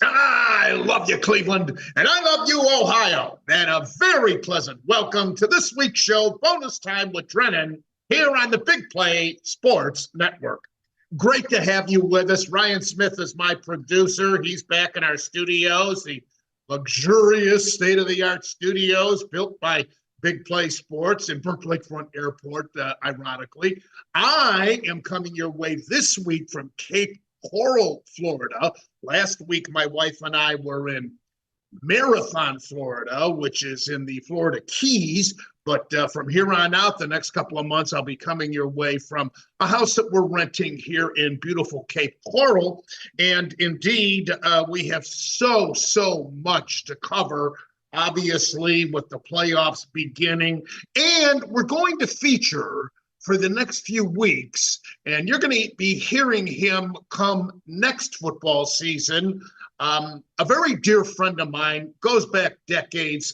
I love you, Cleveland, and I love you, Ohio. And a very pleasant welcome to this week's show, Bonus Time with Drennan, here on the Big Play Sports Network. Great to have you with us. Ryan Smith is my producer. He's back in our studios, the luxurious state-of-the-art studios built by Big Play Sports in Burke Lakefront Airport, ironically. I am coming your way this week from Cape Coral, Florida. Last week, my wife and I were in Marathon, Florida, which is in the Florida Keys. But from here on out, the next couple of months, I'll be coming your way from a house that we're renting here in beautiful Cape Coral. And indeed, we have so much to cover, obviously, with the playoffs beginning. And we're going to feature for the next few weeks, and you're going to be hearing him come next football season. A very dear friend of mine, goes back decades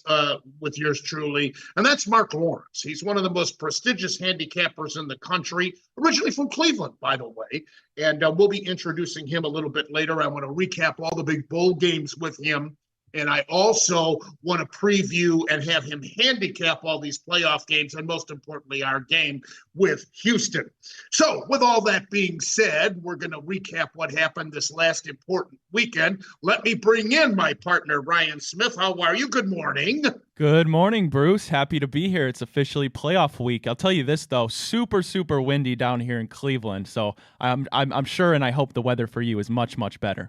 with yours truly, and that's Mark Lawrence. He's one of the most prestigious handicappers in the country, originally from Cleveland, by the way, and we'll be introducing him a little bit later. I want to recap all the big bowl games with him. And I also want to preview and have him handicap all these playoff games, and most importantly, our game with Houston. So with all that being said, we're going to recap what happened this last important weekend. Let me bring in my partner, Ryan Smith. How are you? Good morning. Good morning, Bruce. Happy to be here. It's officially playoff week. I'll tell you this, though, super windy down here in Cleveland. So I'm sure, and I hope the weather for you is much better.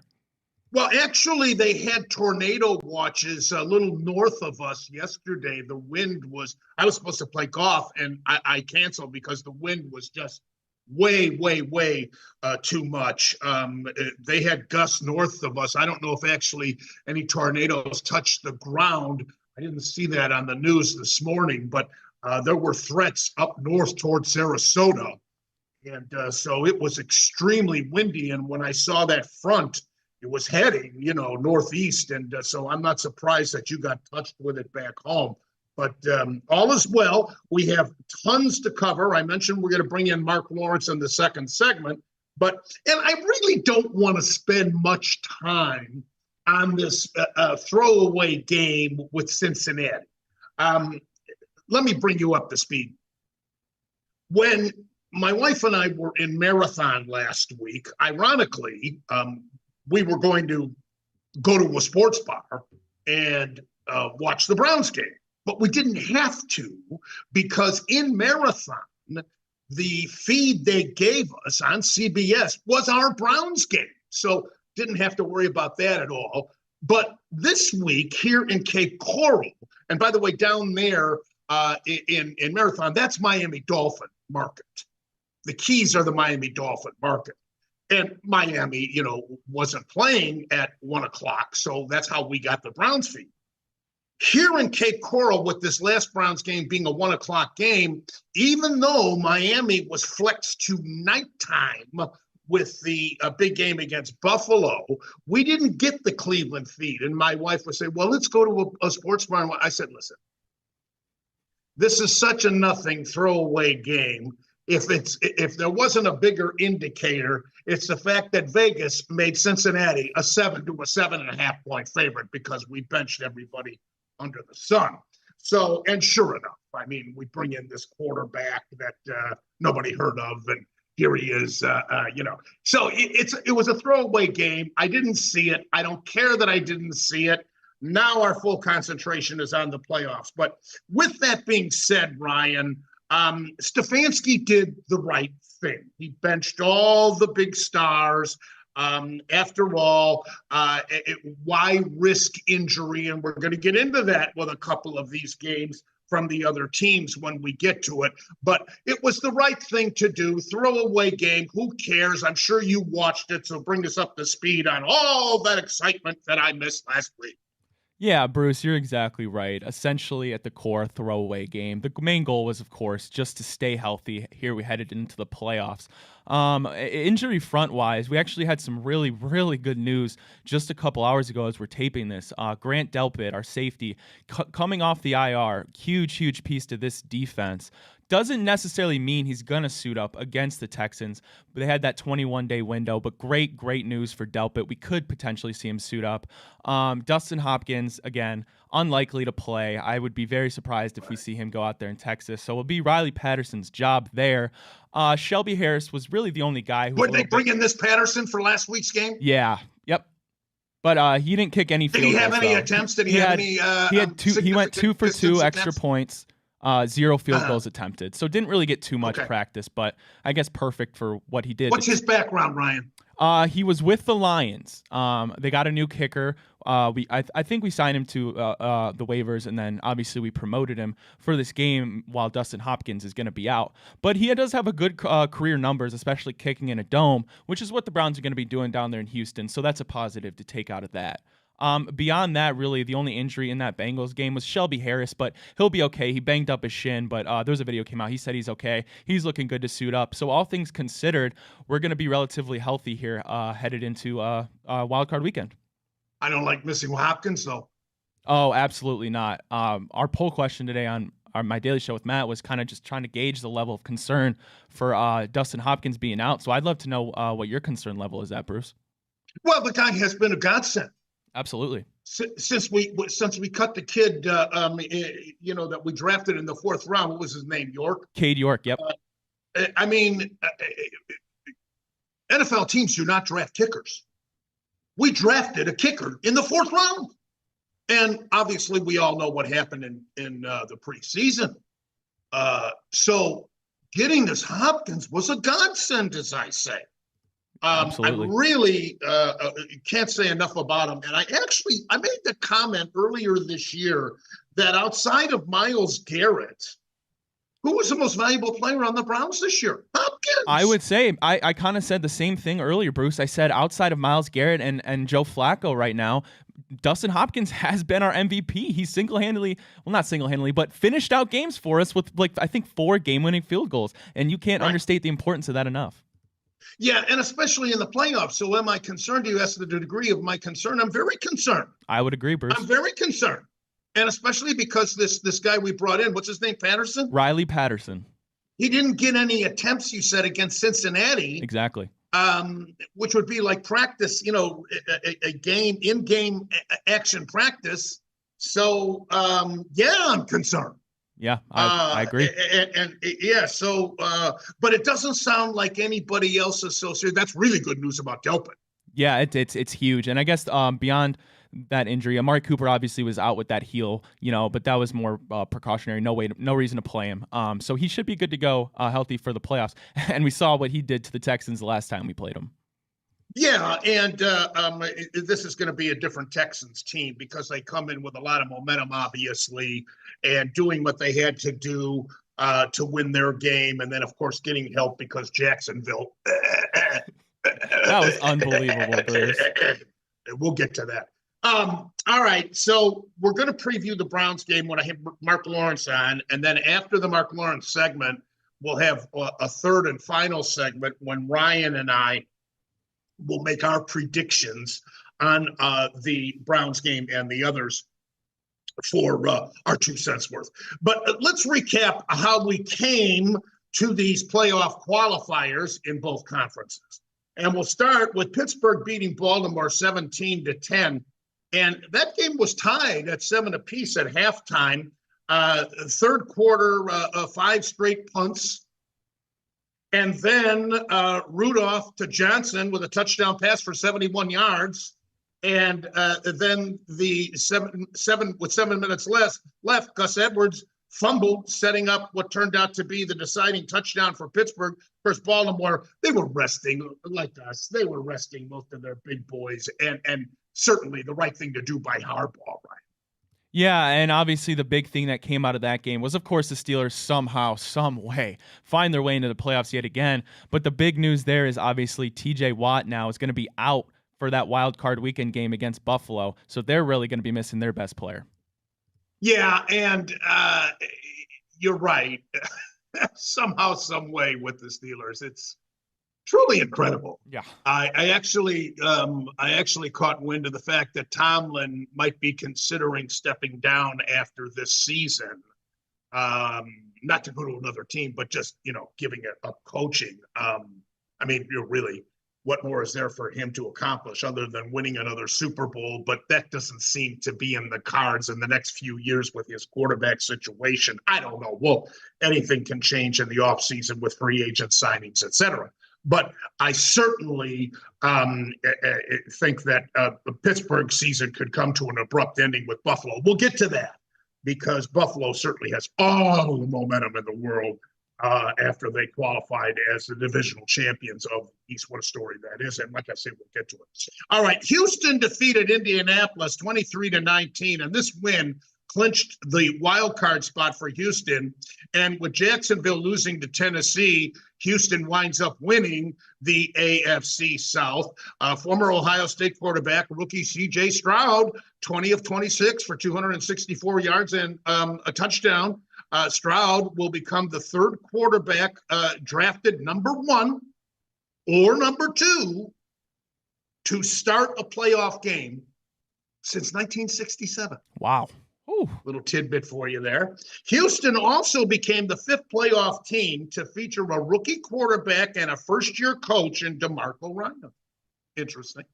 Well, actually, they had tornado watches a little north of us yesterday. The wind was, I was supposed to play golf, and I canceled because the wind was just way too much. They had gusts north of us. I don't know if actually any tornadoes touched the ground. I didn't see that on the news this morning, but there were threats up north towards Sarasota. And so it was extremely windy. And when I saw that front, it was heading, northeast. And so I'm not surprised that you got touched with it back home. But all is well. We have tons to cover. I mentioned we're going to bring in Mark Lawrence in the second segment. And I really don't want to spend much time on this throwaway game with Cincinnati. Let me bring you up to speed. When my wife and I were in Marathon last week, ironically, we were going to go to a sports bar and watch the Browns game. But we didn't have to, because in Marathon, the feed they gave us on CBS was our Browns game. So didn't have to worry about that at all. But this week here in Cape Coral, and by the way, down there in Marathon, that's Miami Dolphin market. The Keys are the Miami Dolphin market. And Miami, wasn't playing at 1:00, so that's how we got the Browns feed. Here in Cape Coral, with this last Browns game being a 1:00 game, even though Miami was flexed to nighttime with the big game against Buffalo, we didn't get the Cleveland feed. And my wife would say, well, let's go to a sports bar. I said, listen, this is such a nothing throwaway game. If there wasn't a bigger indicator, it's the fact that Vegas made Cincinnati a 7 to a 7.5 point favorite because we benched everybody under the sun. So, and sure enough, I mean, we bring in this quarterback that nobody heard of, and here he is, So it was a throwaway game. I didn't see it. I don't care that I didn't see it. Now our full concentration is on the playoffs. But with that being said, Ryan, Stefanski did the right thing. He benched all the big stars. After all, why risk injury? And we're going to get into that with a couple of these games from the other teams when we get to it. But it was the right thing to do. Throwaway game. Who cares? I'm sure you watched it. So bring us up to speed on all that excitement that I missed last week. Yeah, Bruce, you're exactly right. Essentially, at the core, throwaway game. The main goal was, of course, just to stay healthy. Here we headed into the playoffs. Injury front-wise, we actually had some really good news just a couple hours ago as we're taping this. Grant Delpit, our safety, coming off the IR, huge piece to this defense. doesn't necessarily mean he's going to suit up against the Texans. But they had that 21-day window, but great news for Delpit. We could potentially see him suit up. Dustin Hopkins, again, unlikely to play. I would be very surprised if we see him go out there in Texas. So it'll be Riley Patterson's job there. Shelby Harris was really the only guy who. Would they bring in this Patterson for last week's game? Yeah. Yep. But he didn't kick any field goals. Did he have any attempts? Did he have any? He had two. He went 2 for 2 extra attempts? points. 0 field goals attempted. So didn't really get too much practice, but I guess perfect for what he did. What's his background, Ryan? He was with the Lions. They got a new kicker. I think we signed him to the waivers, and then obviously we promoted him for this game while Dustin Hopkins is going to be out. But he does have a good career numbers, especially kicking in a dome, which is what the Browns are going to be doing down there in Houston. So that's a positive to take out of that. Beyond that, really, the only injury in that Bengals game was Shelby Harris, but he'll be okay. He banged up his shin, but there's a video came out. He said he's okay. He's looking good to suit up. So all things considered, we're going to be relatively healthy here headed into Wild Card Weekend. I don't like missing Hopkins, though. Oh, absolutely not. Our poll question today on my daily show with Matt was kind of just trying to gauge the level of concern for Dustin Hopkins being out. So I'd love to know what your concern level is at, Bruce. Well, the guy has been a godsend. Absolutely. Since we cut the kid, that we drafted in the 4th round, what was his name? York? Cade York, yep. NFL teams do not draft kickers. We drafted a kicker in the 4th round. And obviously we all know what happened in the preseason. So getting this Hopkins was a godsend, as I say. Absolutely. I really can't say enough about him. And I made the comment earlier this year that outside of Myles Garrett, who was the most valuable player on the Browns this year? Hopkins. I would say I kind of said the same thing earlier, Bruce. I said outside of Myles Garrett and Joe Flacco right now, Dustin Hopkins has been our MVP. He's not single-handedly, but finished out games for us with, I think 4 game-winning field goals. And you can't understate the importance of that enough. Yeah, and especially in the playoffs. So am I concerned? You asked the degree of my concern. I'm very concerned. I would agree, Bruce. I'm very concerned. And especially because this guy we brought in, what's his name, Patterson? Riley Patterson. He didn't get any attempts, you said, against Cincinnati. Exactly. Which would be like practice, a in-game action practice. So, I'm concerned. Yeah, I agree. But it doesn't sound like anybody else associated. That's really good news about Delpit. Yeah, it's huge. And I guess beyond that injury, Amari Cooper obviously was out with that heel, but that was more precautionary. No reason to play him. So he should be good to go, healthy for the playoffs. And we saw what he did to the Texans the last time we played him. Yeah, and this is going to be a different Texans team because they come in with a lot of momentum, obviously, and doing what they had to do to win their game, and then, of course, getting help because Jacksonville. That was unbelievable, Bruce. We'll get to that. All right, so we're going to preview the Browns game when I have Mark Lawrence on, and then after the Mark Lawrence segment, we'll have a third and final segment when Ryan and I will make our predictions on the Browns game and the others for our 2 cents worth. But let's recap how we came to these playoff qualifiers in both conferences. And we'll start with Pittsburgh beating Baltimore 17-10. And that game was tied at 7 apiece at halftime. Third quarter, 5 straight punts. And then Rudolph to Johnson with a touchdown pass for 71 yards. And then the 7 minutes left, Gus Edwards fumbled, setting up what turned out to be the deciding touchdown for Pittsburgh. Of course, Baltimore, they were resting like us. They were resting most of their big boys, and certainly the right thing to do by Harbaugh, right? Yeah, and obviously the big thing that came out of that game was, of course, the Steelers somehow, some way, find their way into the playoffs yet again. But the big news there is obviously TJ Watt now is going to be out for that wild card weekend game against Buffalo. So they're really going to be missing their best player. Yeah, and you're right. Somehow, some way with the Steelers, it's truly incredible. Yeah, I actually caught wind of the fact that Tomlin might be considering stepping down after this season. not to go to another team, but just, giving it up coaching. I mean, really, what more is there for him to accomplish other than winning another Super Bowl? But that doesn't seem to be in the cards in the next few years with his quarterback situation. I don't know. Well, anything can change in the offseason with free agent signings, et cetera. But I certainly think that the Pittsburgh season could come to an abrupt ending with Buffalo. We'll get to that because Buffalo certainly has all the momentum in the world after they qualified as the divisional champions of the East. What a story that is. And like I said, we'll get to it. All right. Houston defeated Indianapolis 23-19, and this win clinched the wild card spot for Houston. And with Jacksonville losing to Tennessee, Houston winds up winning the AFC South. Former Ohio State quarterback, rookie C.J. Stroud, 20 of 26 for 264 yards and a touchdown. Stroud will become the third quarterback drafted number 1 or number 2 to start a playoff game since 1967. Wow. Ooh. Little tidbit for you there. Houston also became the 5th playoff team to feature a rookie quarterback and a first-year coach in DeMarco Ryan. Interesting.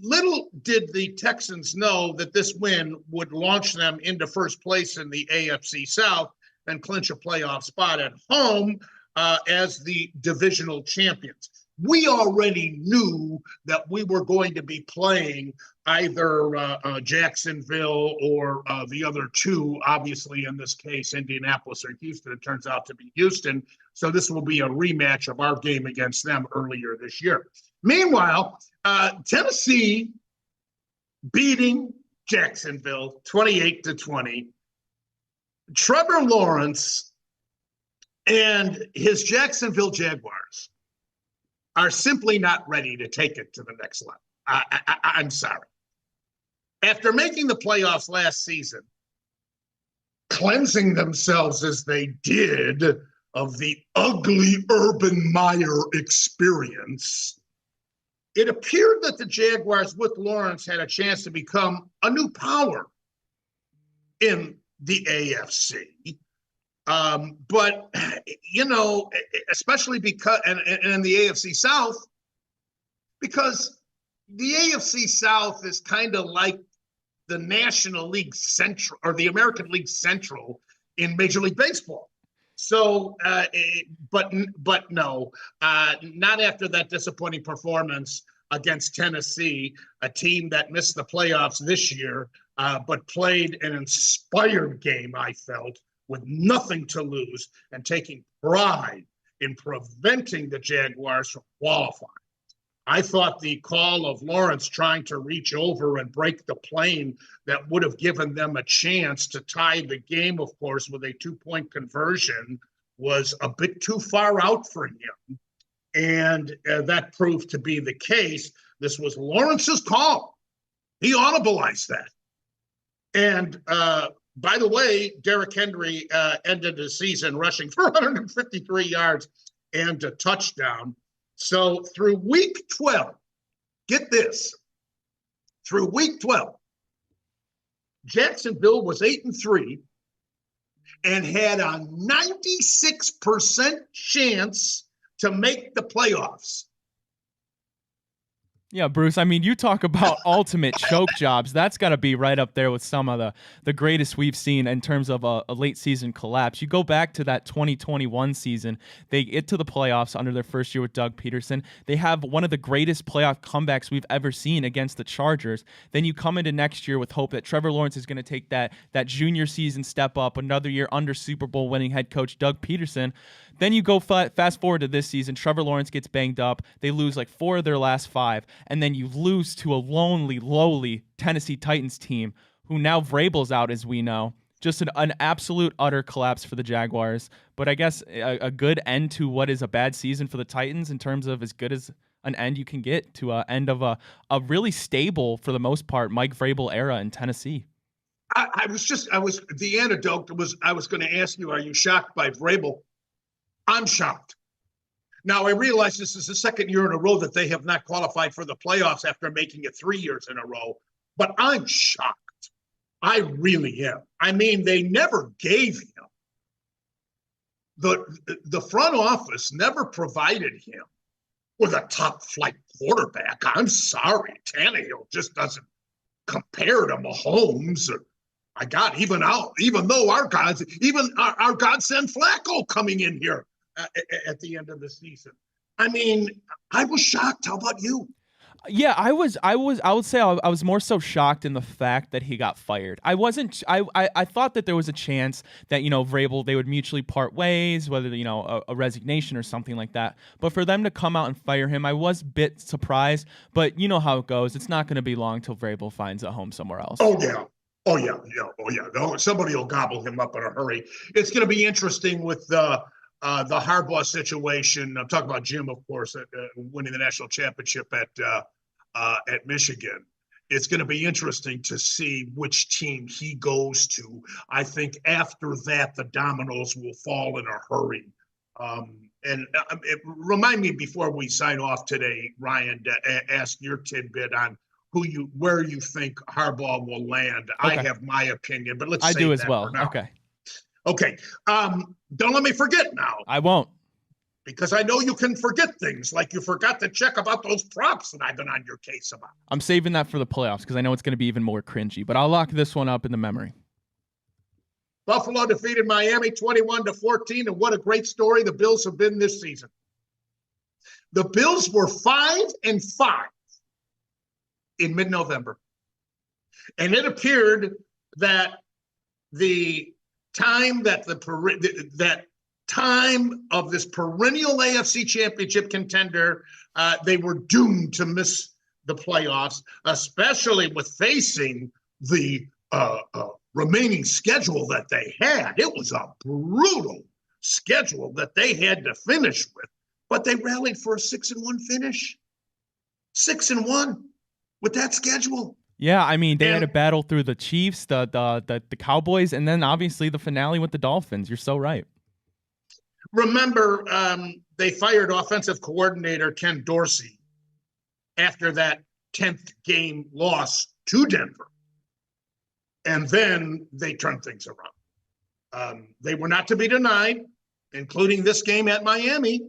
Little did the Texans know that this win would launch them into first place in the AFC South and clinch a playoff spot at home as the divisional champions. We already knew that we were going to be playing either Jacksonville or the other two, obviously in this case, Indianapolis or Houston. It turns out to be Houston. So this will be a rematch of our game against them earlier this year. Meanwhile, Tennessee beating Jacksonville 28-20. Trevor Lawrence and his Jacksonville Jaguars are simply not ready to take it to the next level. I'm sorry. After making the playoffs last season, cleansing themselves as they did of the ugly Urban Meyer experience, it appeared that the Jaguars with Lawrence had a chance to become a new power in the AFC. But, especially because, and in the AFC South, because the AFC South is kind of like the National League Central or the American League Central in Major League Baseball. So, but no, not after that disappointing performance against Tennessee, a team that missed the playoffs this year, but played an inspired game, I felt, with nothing to lose and taking pride in preventing the Jaguars from qualifying. I thought the call of Lawrence trying to reach over and break the plane that would have given them a chance to tie the game, of course, with a 2-point conversion was a bit too far out for him. And that proved to be the case. This was Lawrence's call. He audibilized that. And by the way, Derrick Henry ended the season rushing 453 yards and a touchdown. So through week 12, get this, through week 12, Jacksonville was 8-3 and had a 96% chance to make the playoffs. Yeah, Bruce, I mean, you talk about ultimate choke jobs. That's got to be right up there with some of the greatest we've seen in terms of a late season collapse. You go back to that 2021 season, they get to the playoffs under their first year with Doug Peterson. They have one of the greatest playoff comebacks we've ever seen against the Chargers. Then you come into next year with hope that Trevor Lawrence is going to take that junior season step up, another year under Super Bowl winning head coach Doug Peterson. Then you go fast forward to this season. Trevor Lawrence gets banged up. They lose like 4 of their last 5. And then you lose to a lonely, lowly Tennessee Titans team who now Vrabel's out, as we know. Just an absolute, utter collapse for the Jaguars. But I guess a good end to what is a bad season for the Titans in terms of as good as an end you can get to an end of a really stable, for the most part, Mike Vrabel era in Tennessee. I was going to ask you, are you shocked by Vrabel? I'm shocked. Now, I realize this is the second year in a row that they have not qualified for the playoffs after making it 3 years in a row, but I'm shocked. I really am. I mean, they never gave him the front office never provided him with a top flight quarterback. I'm sorry, Tannehill just doesn't compare to Mahomes. Or, my God, even though our godsend Flacco coming in here at the end of the season. I mean, I was shocked. How about you? Yeah, I would say I was more so shocked in the fact that he got fired. I wasn't, I thought that there was a chance that, Vrabel, they would mutually part ways, whether, a resignation or something like that. But for them to come out and fire him, I was a bit surprised, but you know how it goes. It's not going to be long till Vrabel finds a home somewhere else. Oh, yeah. Oh, yeah. Oh, yeah. No, somebody will gobble him up in a hurry. It's going to be interesting with the Harbaugh situation. I'm talking about Jim, of course, winning the national championship at Michigan. It's going to be interesting to see which team he goes to. I think after that, the dominoes will fall in a hurry. Remind me before we sign off today, Ryan, to ask your tidbit on where you think Harbaugh will land. Okay. I have my opinion, but let's. I do as well. For now. Okay. Okay. Don't let me forget now. I won't. Because I know you can forget things, like you forgot to check about those props that I've been on your case about. I'm saving that for the playoffs because I know it's going to be even more cringy, but I'll lock this one up in the memory. Buffalo defeated Miami 21-14, and what a great story the Bills have been this season. The Bills were 5-5 in mid-November, and it appeared that the time that time of this perennial AFC championship contender, they were doomed to miss the playoffs, especially with facing the remaining schedule that they had. It was a brutal schedule that they had to finish with, but they rallied for a 6-1 finish. 6-1 with that schedule. Yeah, I mean, they had to battle through the Chiefs, the Cowboys, and then obviously the finale with the Dolphins. You're so right. Remember, they fired offensive coordinator Ken Dorsey after that 10th game loss to Denver. And then they turned things around. They were not to be denied, including this game at Miami.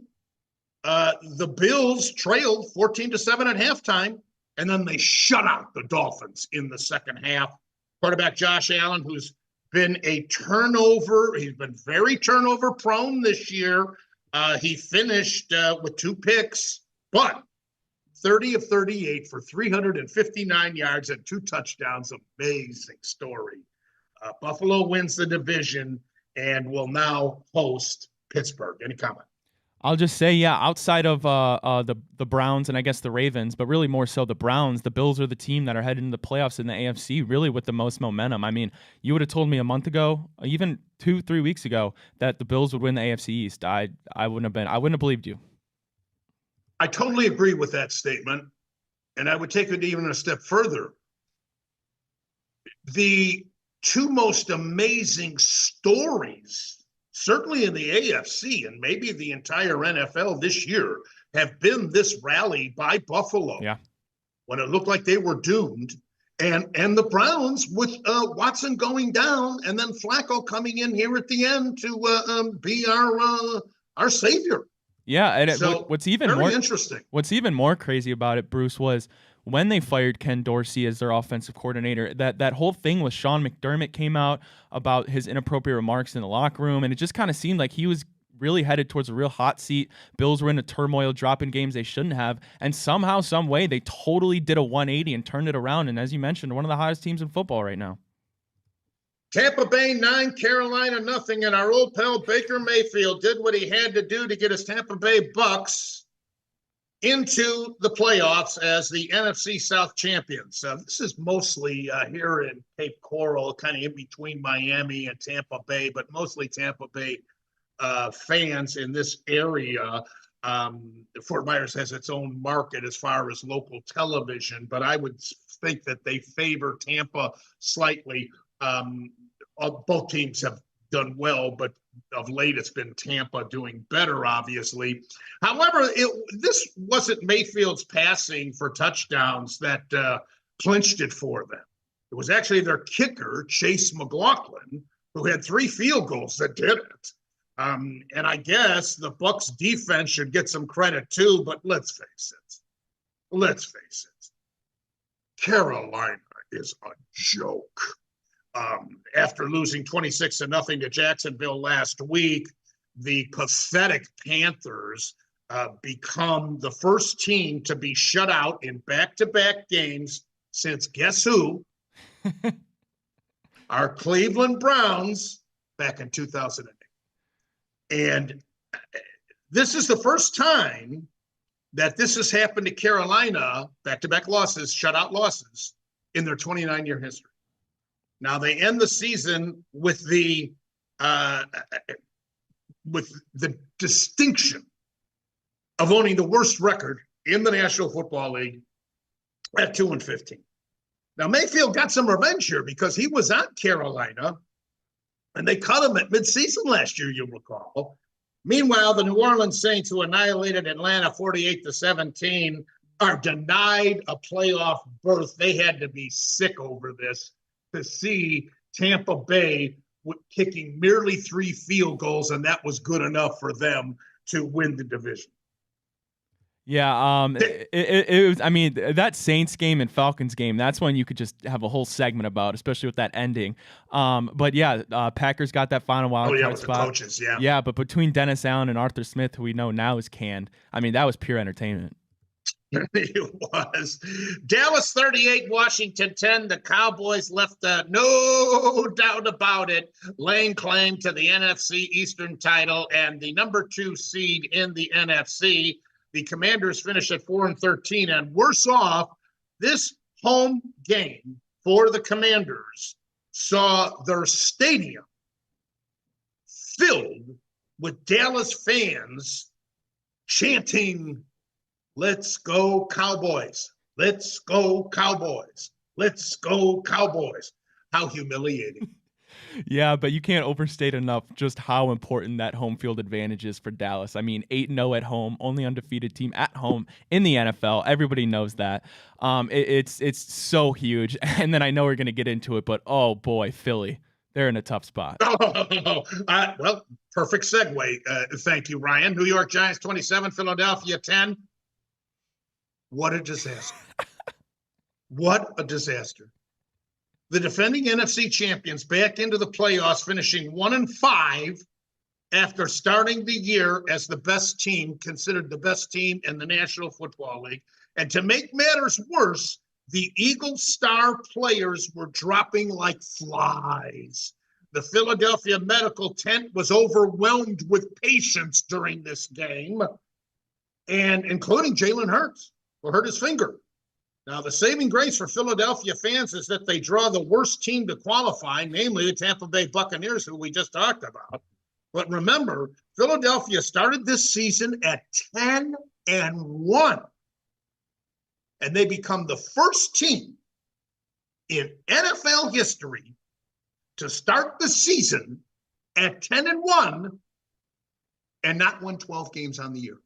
The Bills trailed 14-7 at halftime, and then they shut out the Dolphins in the second half. Quarterback Josh Allen, who's been he's been very turnover prone this year. He finished with 2 picks, but 30 of 38 for 359 yards and 2 touchdowns. Amazing story. Buffalo wins the division and will now host Pittsburgh. Any comment? I'll just say, yeah, outside of the Browns and I guess the Ravens, but really more so the Browns, the Bills are the team that are heading into the playoffs in the AFC, really with the most momentum. I mean, you would have told me a month ago, even 2-3 weeks ago, that the Bills would win the AFC East. I wouldn't have believed you. I totally agree with that statement, and I would take it even a step further. The 2 most amazing stories, certainly in the AFC and maybe the entire NFL this year, have been this rally by Buffalo. Yeah. When it looked like they were doomed, and the Browns with Watson going down and then Flacco coming in here at the end to be our savior. Yeah, and what's even more interesting. What's even more crazy about it, Bruce, was when they fired Ken Dorsey as their offensive coordinator, that whole thing with Sean McDermott came out about his inappropriate remarks in the locker room, and it just kind of seemed like he was really headed towards a real hot seat. Bills were in a turmoil, dropping games they shouldn't have, and somehow, some way, they totally did a 180 and turned it around, and as you mentioned, one of the hottest teams in football right now. Tampa Bay 9, Carolina nothing, and our old pal Baker Mayfield did what he had to do to get his Tampa Bay Bucks into the playoffs as the NFC South champions. This is mostly here in Cape Coral, kind of in between Miami and Tampa Bay, but mostly Tampa Bay fans in this area. Fort Myers has its own market as far as local television, but I would think that they favor Tampa slightly. Both teams have done well, but of late it's been Tampa doing better, obviously. However, this wasn't Mayfield's passing for touchdowns that clinched it for them. It was actually their kicker, Chase McLaughlin, who had 3 field goals that did it. And I guess the Bucks defense should get some credit too, but let's face it. Carolina is a joke. After losing 26-0 to Jacksonville last week, the pathetic Panthers become the first team to be shut out in back-to-back games since guess who? Our Cleveland Browns back in 2008. And this is the first time that this has happened to Carolina, back-to-back losses, shutout losses, in their 29-year history. Now they end the season with the distinction of owning the worst record in the National Football League at 2-15. Now Mayfield got some revenge here because he was at Carolina, and they cut him at midseason last year, you'll recall. Meanwhile, the New Orleans Saints, who annihilated Atlanta 48-17, are denied a playoff berth. They had to be sick over this to see Tampa Bay kicking merely 3 field goals, and that was good enough for them to win the division. Yeah, it was. I mean, that Saints game and Falcons game, that's one you could just have a whole segment about, especially with that ending. But yeah, Packers got that final wild card with spot. The coaches, yeah. Yeah, but between Dennis Allen and Arthur Smith, who we know now is canned, I mean, that was pure entertainment. It was. Dallas 38, Washington 10. The Cowboys left no doubt about it, laying claim to the NFC Eastern title and the number 2 seed in the NFC. The Commanders finished at 4-13, and worse off, this home game for the Commanders saw their stadium filled with Dallas fans chanting, "Let's go Cowboys, let's go Cowboys, let's go Cowboys." How humiliating. Yeah, but you can't overstate enough just how important that home field advantage is for Dallas. I mean, 8-0 at home, only undefeated team at home in the NFL. Everybody knows that. It's so huge. And then I know we're going to get into it, but oh boy, Philly, they're in a tough spot. Well, perfect segue. Thank you, Ryan. New York Giants 27, Philadelphia 10. What a disaster. What a disaster. The defending NFC champions back into the playoffs, finishing 1-5 after starting the year as the best team, considered the best team in the National Football League. And to make matters worse, the Eagles star players were dropping like flies. The Philadelphia medical tent was overwhelmed with patients during this game, and including Jalen Hurts, who hurt his finger. Now, the saving grace for Philadelphia fans is that they draw the worst team to qualify, namely the Tampa Bay Buccaneers, who we just talked about. But remember, Philadelphia started this season at 10-1, and they become the first team in NFL history to start the season at 10-1 and not win 12 games on the year.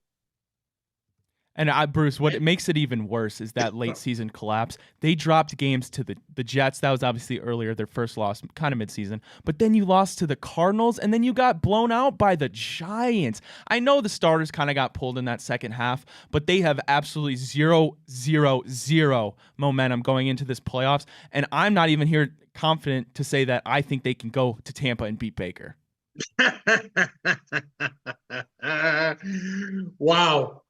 And Bruce, what makes it even worse is that late season collapse. They dropped games to the Jets. That was obviously earlier, their first loss, kind of midseason. But then you lost to the Cardinals, and then you got blown out by the Giants. I know the starters kind of got pulled in that second half, but they have absolutely zero momentum going into this playoffs. And I'm not even here confident to say that I think they can go to Tampa and beat Baker. Wow.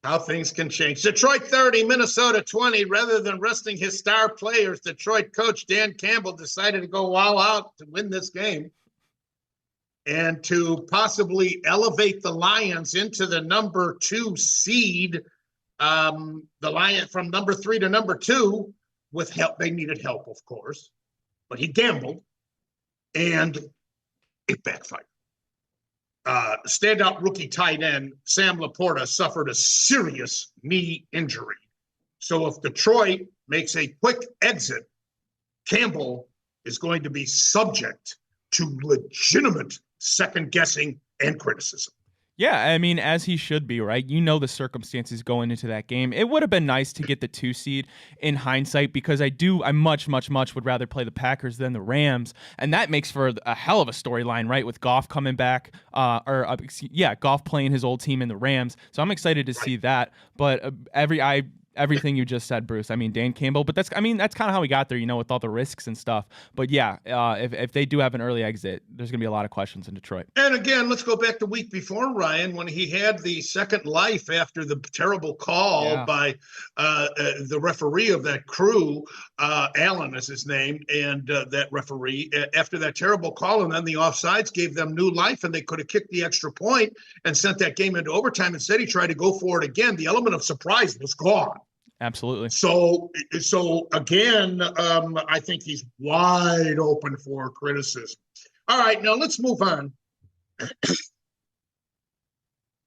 How things can change. Detroit 30, Minnesota 20. Rather than resting his star players, Detroit coach Dan Campbell decided to go all out to win this game and to possibly elevate the Lions into the number 2 seed. The Lions from number 3 to number 2 with help. They needed help, of course, but he gambled and it backfired. Standout rookie tight end Sam Laporta suffered a serious knee injury. So if Detroit makes a quick exit, Campbell is going to be subject to legitimate second guessing and criticism. Yeah, I mean, as he should be, right? You know the circumstances going into that game. It would have been nice to get the 2 seed in hindsight because I much, much, much would rather play the Packers than the Rams, and that makes for a hell of a storyline, right? With Goff coming back, Goff playing his old team in the Rams. So I'm excited to see that. But everything you just said, Bruce. I mean, Dan Campbell, but that's kind of how we got there, with all the risks and stuff. But yeah, if they do have an early exit, there's gonna be a lot of questions in Detroit. And again, let's go back the week before, Ryan, when he had the second life after the terrible call by the referee of that crew, Allen is his name, and that referee, after that terrible call, and then the offsides gave them new life, and they could have kicked the extra point and sent that game into overtime. Instead, he tried to go for it again. The element of surprise was gone. Absolutely. So again, I think he's wide open for criticism. All right, now let's move on.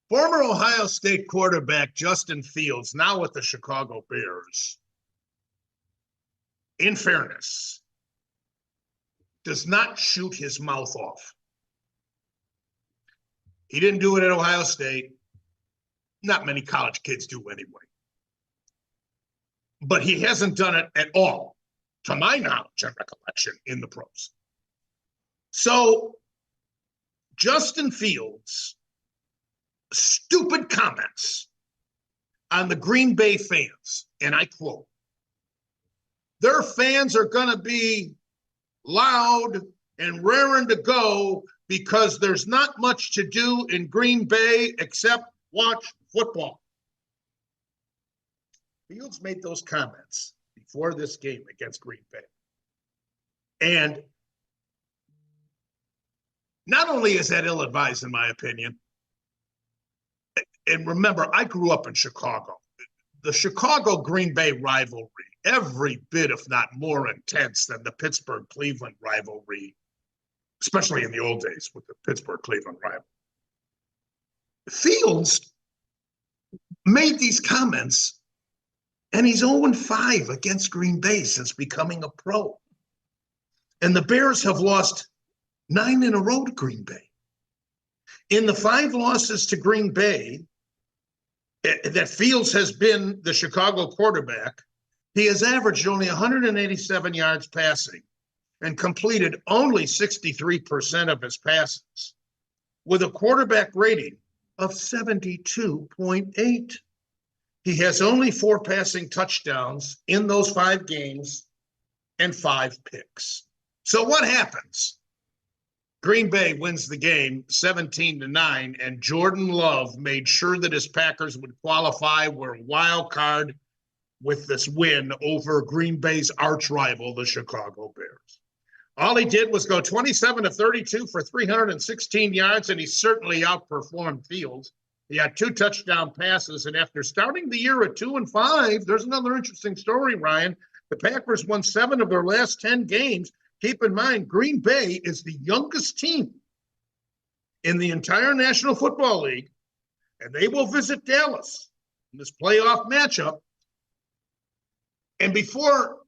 Former Ohio State quarterback Justin Fields, now with the Chicago Bears, in fairness, does not shoot his mouth off. He didn't do it at Ohio State. Not many college kids do anyway. But he hasn't done it at all, to my knowledge and recollection, in the pros. So Justin Fields' stupid comments on the Green Bay fans, and I quote, "Their fans are going to be loud and raring to go because there's not much to do in Green Bay except watch football." Fields made those comments before this game against Green Bay. And not only is that ill-advised, in my opinion, and remember, I grew up in Chicago. The Chicago-Green Bay rivalry, every bit, if not more intense than the Pittsburgh-Cleveland rivalry, especially in the old days with the Pittsburgh-Cleveland rivalry. Fields made these comments, and he's 0-5 against Green Bay since becoming a pro. And the Bears have lost 9 in a row to Green Bay. In the 5 losses to Green Bay that Fields has been the Chicago quarterback, he has averaged only 187 yards passing and completed only 63% of his passes, with a quarterback rating of 72.8. He has only 4 passing touchdowns in those 5 games and 5 picks. So what happens? Green Bay wins the game 17-9, and Jordan Love made sure that his Packers would qualify, were a wild card with this win over Green Bay's arch rival, the Chicago Bears. All he did was go 27-32 for 316 yards, and he certainly outperformed Fields. He had 2 touchdown passes, and after starting the year at 2-5, there's another interesting story, Ryan. The Packers won 7 of their last 10 games. Keep in mind, Green Bay is the youngest team in the entire National Football League, and they will visit Dallas in this playoff matchup. And before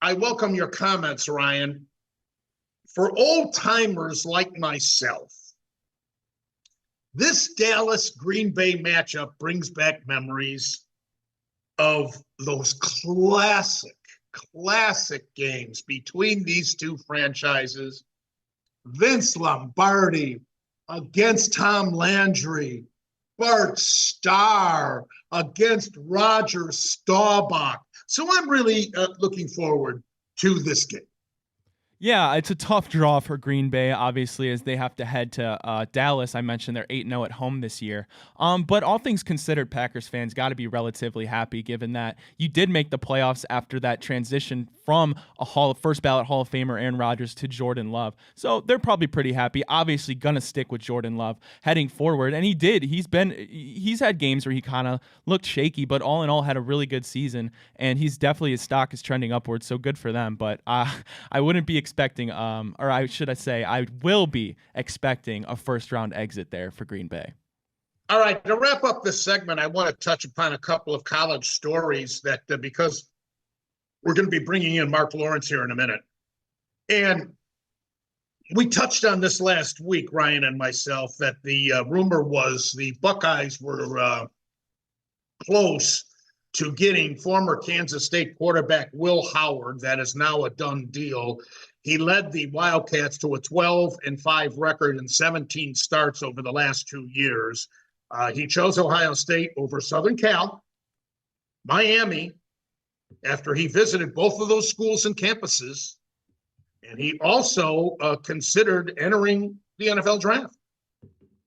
I welcome your comments, Ryan, for old-timers like myself, this Dallas-Green Bay matchup brings back memories of those classic games between these two franchises. Vince Lombardi against Tom Landry, Bart Starr against Roger Staubach. So I'm really looking forward to this game. Yeah, it's a tough draw for Green Bay, obviously, as they have to head to Dallas. I mentioned they're 8-0 at home this year. But all things considered, Packers fans got to be relatively happy, given that you did make the playoffs after that transition from a first ballot Hall of Famer Aaron Rodgers to Jordan Love. So they're probably pretty happy. Obviously, gonna stick with Jordan Love heading forward, and he did. He's had games where he kind of looked shaky, but all in all, had a really good season, and his stock is trending upwards. So good for them. But I wouldn't be expecting, I will be expecting a first-round exit there for Green Bay. All right, to wrap up this segment, I want to touch upon a couple of college stories that because we're going to be bringing in Mark Lawrence here in a minute. And We touched on this last week, Ryan and myself, that the rumor was the Buckeyes were close to getting former Kansas State quarterback Will Howard. That is now a done deal. He led the Wildcats to a 12-5 record and 17 starts over the last 2 years. He chose Ohio State over Southern Cal, Miami, after he visited both of those schools and campuses. And he also considered entering the NFL draft.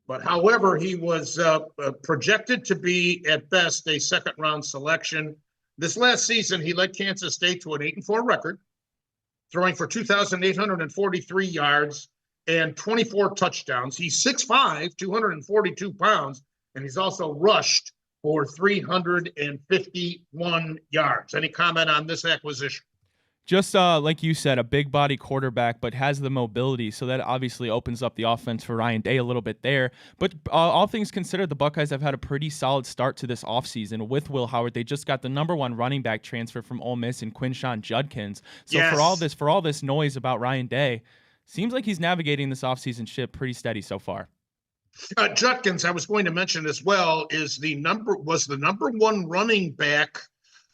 But however, he was projected to be at best a second-round selection. This last season, he led Kansas State to an 8-4 record, throwing for 2,843 yards and 24 touchdowns. He's 6'5", 242 pounds, and he's also rushed for 351 yards. Any comment on this acquisition? Just like you said, a big body quarterback, but has the mobility. So that obviously opens up the offense for Ryan Day a little bit there. But all things considered, the Buckeyes have had a pretty solid start to this offseason with Will Howard. They just got the #1 running back transfer from Ole Miss in Quinshawn Judkins. So yes. for all this noise about Ryan Day, seems like he's navigating this offseason ship pretty steady so far. Judkins, I was going to mention as well, was the #1 running back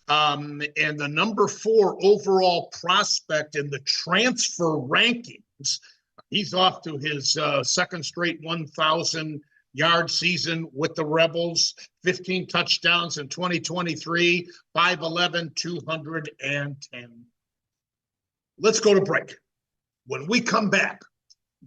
and the #4 overall prospect in the transfer rankings. He's off to his second straight 1,000-yard season with the Rebels, 15 touchdowns in 2023, 5'11", 210. Let's go to break. When we come back,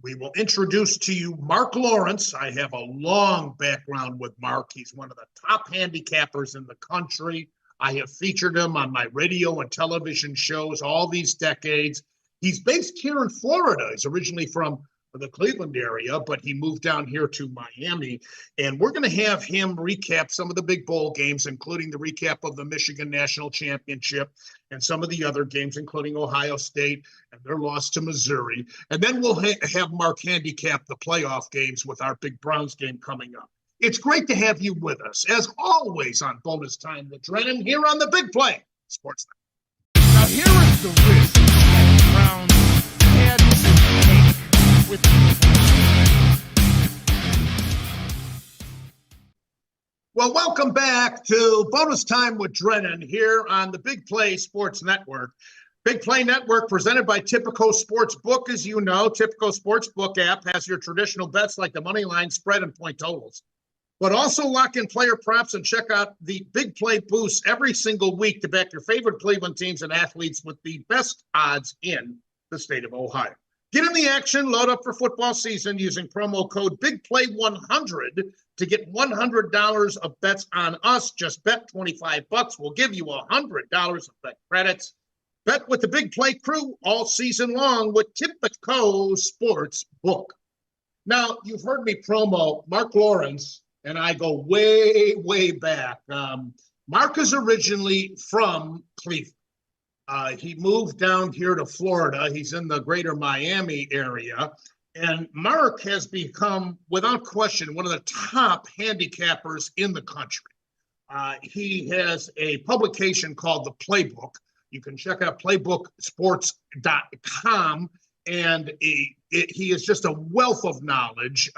we will introduce to you Mark Lawrence. I have a long background with Mark. He's one of the top handicappers in the country. I have featured him on my radio and television shows all these decades. He's based here in Florida. He's originally from the Cleveland area, but he moved down here to Miami. And we're going to have him recap some of the big bowl games, including the recap of the Michigan National Championship and some of the other games, including Ohio State and their loss to Missouri. And then we'll have Mark handicap the playoff games with our big Browns game coming up. It's great to have you with us, as always, on Bonus Time with Drennan here on the Big Play Sports Network. Now here is the risk that the Browns had to take with Well, welcome back to Bonus Time with Drennan here on the Big Play Sports Network. Big Play Network presented by Tipico Sportsbook. As you know, Tipico Sportsbook app has your traditional bets like the money line, spread, and point totals. But also lock in player props and check out the Big Play Boosts every single week to back your favorite Cleveland teams and athletes with the best odds in the state of Ohio. Get in the action, load up for football season using promo code BIGPLAY100 to get $100 of bets on us. Just bet $25. We'll give you $100 of bet credits. Bet with the Big Play crew all season long with Tipico Sportsbook. Now, you've heard me promo Mark Lawrence, and I go way, way back. Mark is originally from Cleveland. He moved down here to Florida. He's in the greater Miami area. And Mark has become, without question, one of the top handicappers in the country. He has a publication called The Playbook. You can check out playbooksports.com. And he is just a wealth of knowledge.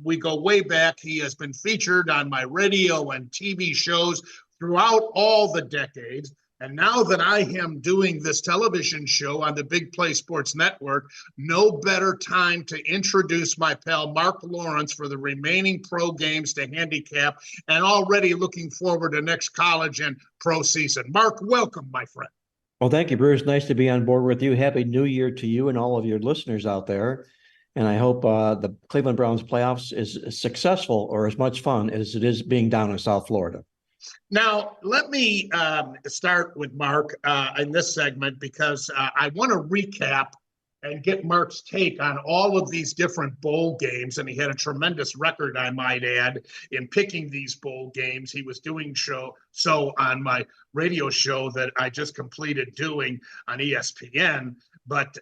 We go way back. He has been featured on my radio and TV shows throughout all the decades. And now that I am doing this television show on the Big Play Sports Network, no better time to introduce my pal Mark Lawrence for the remaining pro games to handicap, and already looking forward to next college and pro season. Mark, welcome, my friend. Well, thank you, Bruce. Nice to be on board with you. Happy New Year to you and all of your listeners out there. And I hope the Cleveland Browns playoffs is successful or as much fun as it is being down in South Florida. Now, let me start with Mark in this segment because I want to recap and get Mark's take on all of these different bowl games. And he had a tremendous record, I might add, in picking these bowl games. He was doing so on my radio show that I just completed doing on ESPN. But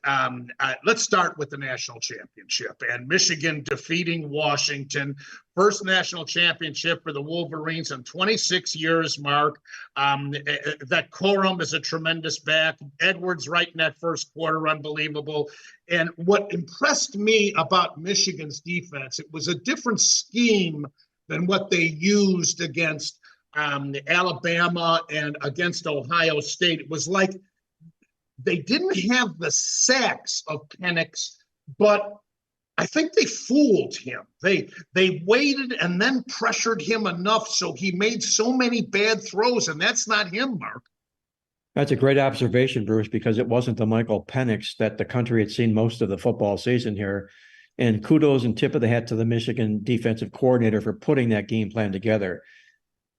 let's start with the national championship and Michigan defeating Washington. First national championship for the Wolverines in 26 years, Mark. That Corum is a tremendous back. Edwards right in that first quarter, unbelievable. And what impressed me about Michigan's defense, it was a different scheme than what they used against Alabama and against Ohio State. It was like they didn't have the sacks of Penix, but I think they fooled him. They waited and then pressured him enough so he made so many bad throws, and that's not him, Mark. That's a great observation, Bruce, because it wasn't the Michael Penix that the country had seen most of the football season here. And kudos and tip of the hat to the Michigan defensive coordinator for putting that game plan together.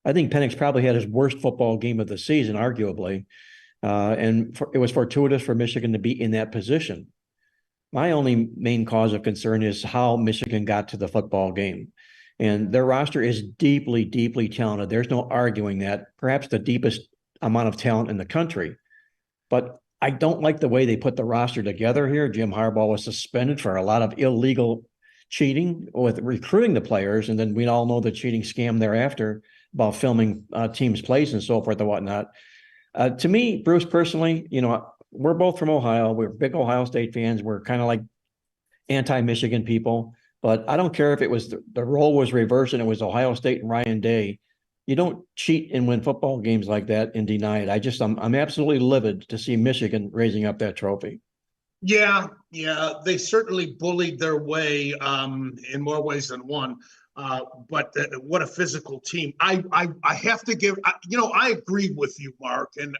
I think Penix probably had his worst football game of the season, arguably. It was fortuitous for Michigan to be in that position. My only main cause of concern is how Michigan got to the football game. And their roster is deeply, deeply talented. There's no arguing that. Perhaps the deepest amount of talent in the country. But I don't like the way they put the roster together here. Jim Harbaugh was suspended for a lot of illegal cheating with recruiting the players. And then we all know the cheating scam thereafter about filming teams' plays and so forth and whatnot. To me, Bruce, personally, we're both from Ohio. We're big Ohio State fans. We're kind of like anti-Michigan people. But I don't care if it was the role was reversed and it was Ohio State and Ryan Day. You don't cheat and win football games like that and deny it. I'm absolutely livid to see Michigan raising up that trophy. Yeah, they certainly bullied their way in more ways than one. But what a physical team. I have to give, I agree with you, Mark. And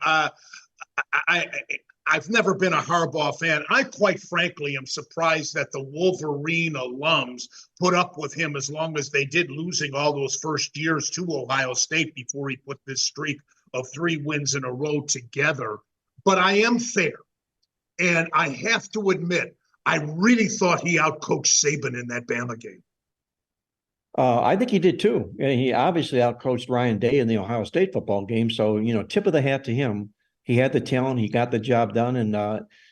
I've never been a Harbaugh fan. I quite frankly am surprised that the Wolverine alums put up with him as long as they did, losing all those first years to Ohio State before he put this streak of 3 wins in a row together. But I am fair. And I have to admit, I really thought he outcoached Saban in that Bama game. I think he did too. And he obviously outcoached Ryan Day in the Ohio State football game. So, tip of the hat to him. He had the talent. He got the job done, and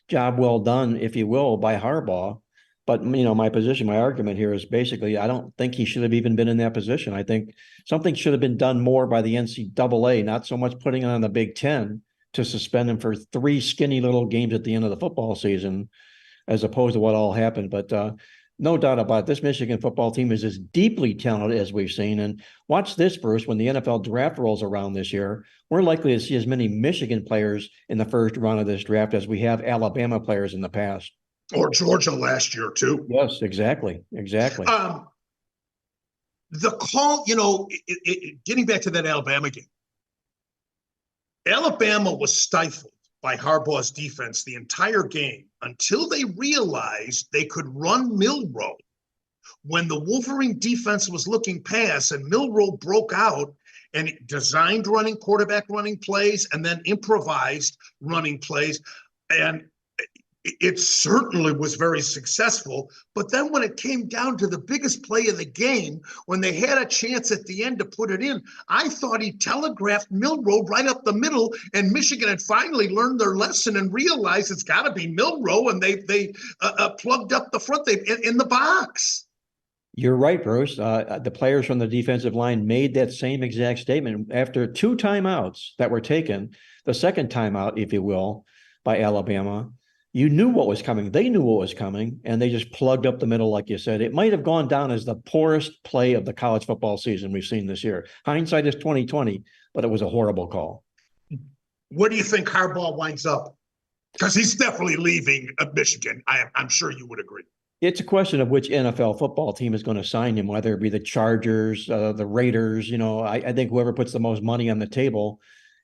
job well done, if you will, by Harbaugh. But, my argument here is basically I don't think he should have even been in that position. I think something should have been done more by the NCAA, not so much putting it on the Big Ten to suspend him for 3 skinny little games at the end of the football season, as opposed to what all happened. But no doubt about it, this Michigan football team is as deeply talented as we've seen. And watch this, Bruce, when the NFL draft rolls around this year, we're likely to see as many Michigan players in the first round of this draft as we have Alabama players in the past. Or Georgia last year, too. Yes, exactly. The call, getting back to that Alabama game, Alabama was stifled by Harbaugh's defense the entire game until they realized they could run Milroe. When the Wolverine defense was looking past and Milroe broke out and designed quarterback running plays and then improvised running plays, and it certainly was very successful. But then when it came down to the biggest play of the game, when they had a chance at the end to put it in, I thought he telegraphed Milroe right up the middle, and Michigan had finally learned their lesson and realized it's got to be Milroe, and they plugged up the front in the box. You're right, Bruce. The players from the defensive line made that same exact statement after 2 timeouts that were taken. The second timeout, if you will, by Alabama. You knew what was coming. They knew what was coming, and they just plugged up the middle, like you said. It might have gone down as the poorest play of the college football season we've seen this year. Hindsight is 2020, but it was a horrible call. Where do you think Harbaugh winds up? Because he's definitely leaving Michigan. I'm sure you would agree. It's a question of which NFL football team is going to sign him, whether it be the Chargers, the Raiders. I think whoever puts the most money on the table.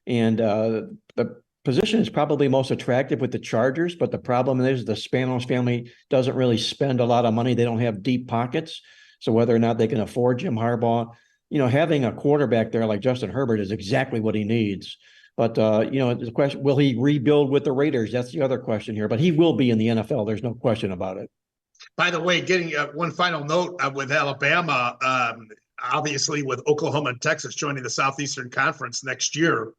And the position is probably most attractive with the Chargers, but the problem is the Spanos family doesn't really spend a lot of money. They don't have deep pockets. So whether or not they can afford Jim Harbaugh, having a quarterback there like Justin Herbert is exactly what he needs. But, the question, will he rebuild with the Raiders? That's the other question here. But he will be in the NFL. There's no question about it. By the way, getting one final note with Alabama, obviously with Oklahoma and Texas joining the Southeastern Conference next year,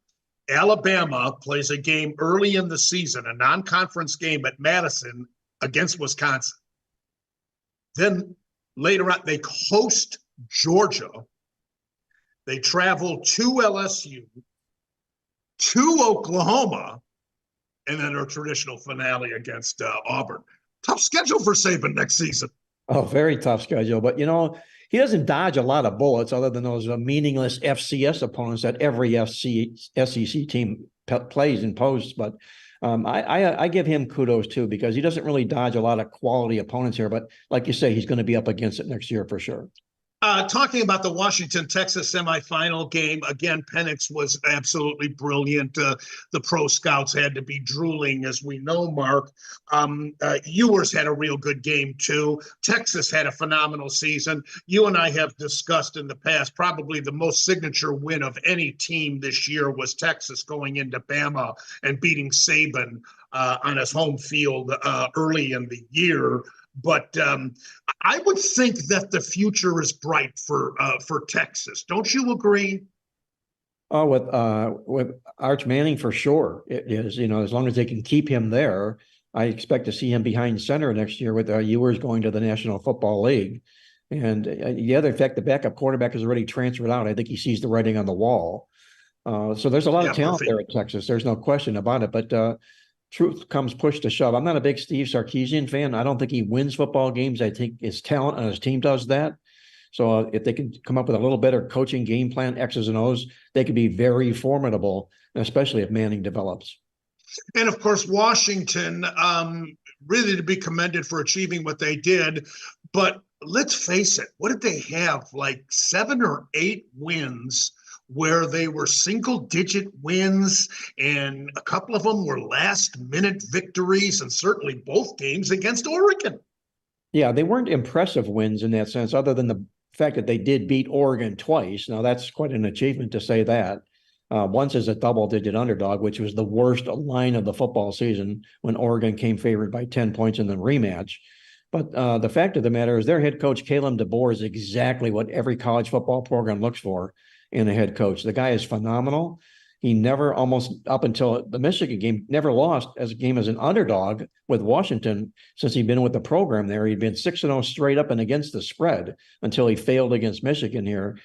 Alabama plays a game early in the season, a non-conference game at Madison against Wisconsin. Then later on, they host Georgia. They travel to LSU, to Oklahoma, and then a traditional finale against Auburn. Tough schedule for Saban next season. Oh, very tough schedule. But, he doesn't dodge a lot of bullets other than those meaningless FCS opponents that every SEC team plays and posts. But I give him kudos, too, because he doesn't really dodge a lot of quality opponents here. But like you say, he's going to be up against it next year for sure. Talking about the Washington-Texas semifinal game, again, Penix was absolutely brilliant. The pro scouts had to be drooling, as we know, Mark. Ewers had a real good game, too. Texas had a phenomenal season. You and I have discussed in the past, probably the most signature win of any team this year was Texas going into Bama and beating Saban on his home field early in the year. But I would think that the future is bright for Texas. Don't you agree? Oh, with Arch Manning for sure. It is, as long as they can keep him there, I expect to see him behind center next year with Ewers going to the National Football League. And the other fact, the backup quarterback has already transferred out. I think he sees the writing on the wall. So there's a lot of talent there at Texas. There's no question about it. But truth comes push to shove. I'm not a big Steve Sarkisian fan. I don't think he wins football games. I think his talent on his team does that. So if they can come up with a little better coaching game plan, X's and O's, they could be very formidable, especially if Manning develops. And of course, Washington, really to be commended for achieving what they did. But let's face it, what did they have? Like 7 or 8 wins where they were single-digit wins, and a couple of them were last-minute victories, and certainly both games against Oregon. Yeah, they weren't impressive wins in that sense, other than the fact that they did beat Oregon twice. Now, that's quite an achievement to say that. Once as a double-digit underdog, which was the worst line of the football season when Oregon came favored by 10 points in the rematch. But the fact of the matter is their head coach, Caleb DeBoer, is exactly what every college football program looks for in a head coach. The guy is phenomenal. He never, almost up until the Michigan game, never lost as a game as an underdog with Washington since he'd been with the program there. He'd been 6-0 straight up and against the spread until he failed against Michigan here.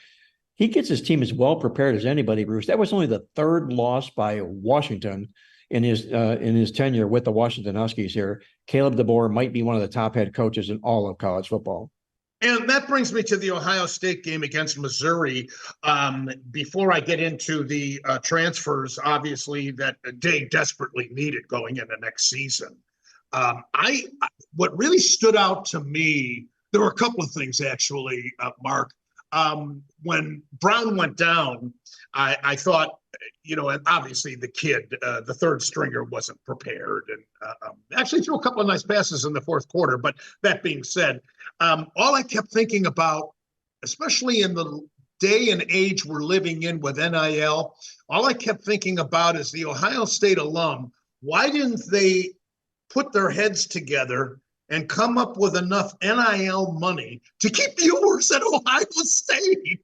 He gets his team as well prepared as anybody, Bruce. That was only the 3rd loss by Washington in his tenure with the Washington Huskies here. Caleb DeBoer might be one of the top head coaches in all of college football. And that brings me to the Ohio State game against Missouri. Before I get into the transfers, obviously, that they desperately needed going into next season. What really stood out to me, there were a couple of things, actually, Mark. When Brown went down, I thought, and obviously the kid, the 3rd stringer, wasn't prepared and actually threw a couple of nice passes in the 4th quarter. But that being said, all I kept thinking about, especially in the day and age we're living in with NIL, all I kept thinking about is the Ohio State alum. Why didn't they put their heads together and come up with enough NIL money to keep viewers at Ohio State?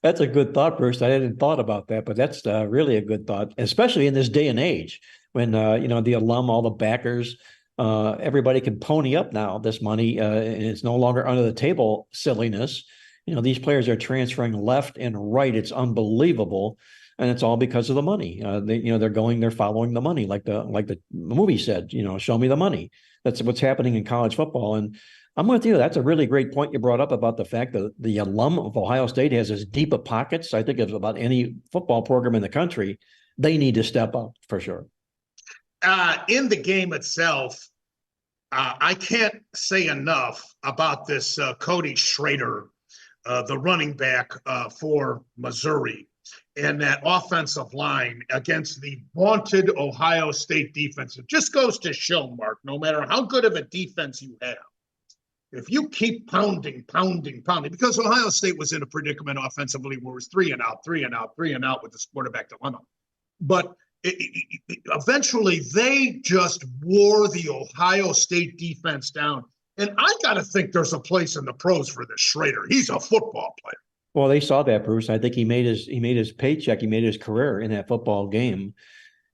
That's a good thought, Bruce. I hadn't thought about that, but that's really a good thought, especially in this day and age when, the alum, all the backers, everybody can pony up now this money. And it's no longer under the table silliness. These players are transferring left and right. It's unbelievable. And it's all because of the money. They're following the money, like the movie said, show me the money. That's what's happening in college football. And I'm with you. That's a really great point you brought up about the fact that the alum of Ohio State has as deep of pockets, I think, of about any football program in the country. They need to step up for sure. In the game itself, I can't say enough about this Cody Schrader, the running back for Missouri, and that offensive line against the vaunted Ohio State defense. It just goes to show, Mark, no matter how good of a defense you have, if you keep pounding, because Ohio State was in a predicament offensively where it was 3 and out with this quarterback dilemma. But eventually they just wore the Ohio State defense down. And I got to think there's a place in the pros for this Schrader. He's a football player. Well, they saw that, Bruce. I think he made his paycheck, he made his career in that football game.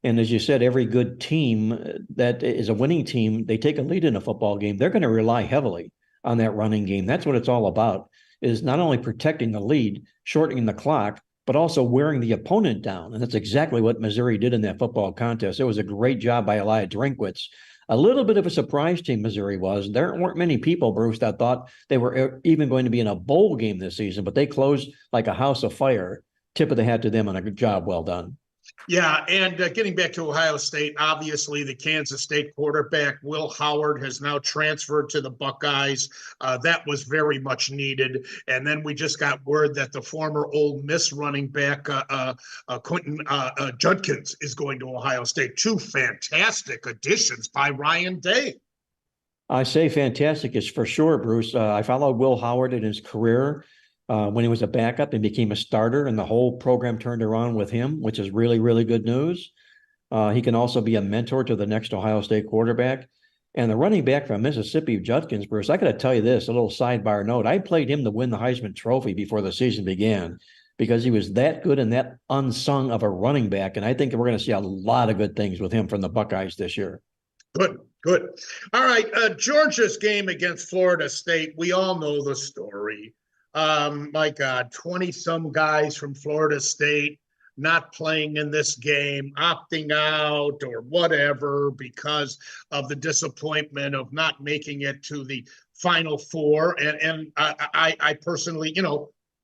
And as you said, every good team that is a winning team, they take a lead in a football game. They're going to rely heavily on that running game. That's what it's all about, is not only protecting the lead, shortening the clock, but also wearing the opponent down. And that's exactly what Missouri did in that football contest. It was a great job by Eli Drinkwitz. A little bit of a surprise team Missouri was. There weren't many people, Bruce, that thought they were even going to be in a bowl game this season, but they closed like a house of fire. Tip of the hat to them on a good job well done. Yeah, and getting back to Ohio State, obviously the Kansas State quarterback, Will Howard, has now transferred to the Buckeyes. That was very much needed. And then we just got word that the former Ole Miss running back, Quentin Judkins, is going to Ohio State. Two fantastic additions by Ryan Day. I say fantastic is for sure, Bruce. I followed Will Howard in his career. When he was a backup and became a starter, and the whole program turned around with him, which is really, really good news. He can also be a mentor to the next Ohio State quarterback. And the running back from Mississippi, Judkins, Bruce, I got to tell you this, a little sidebar note. I played him to win the Heisman Trophy before the season began because he was that good and that unsung of a running back. And I think we're going to see a lot of good things with him from the Buckeyes this year. Good, good. All right, Georgia's game against Florida State, we all know the story. My God, 20-some guys from Florida State not playing in this game, opting out or whatever because of the disappointment of not making it to the Final Four. And I personally,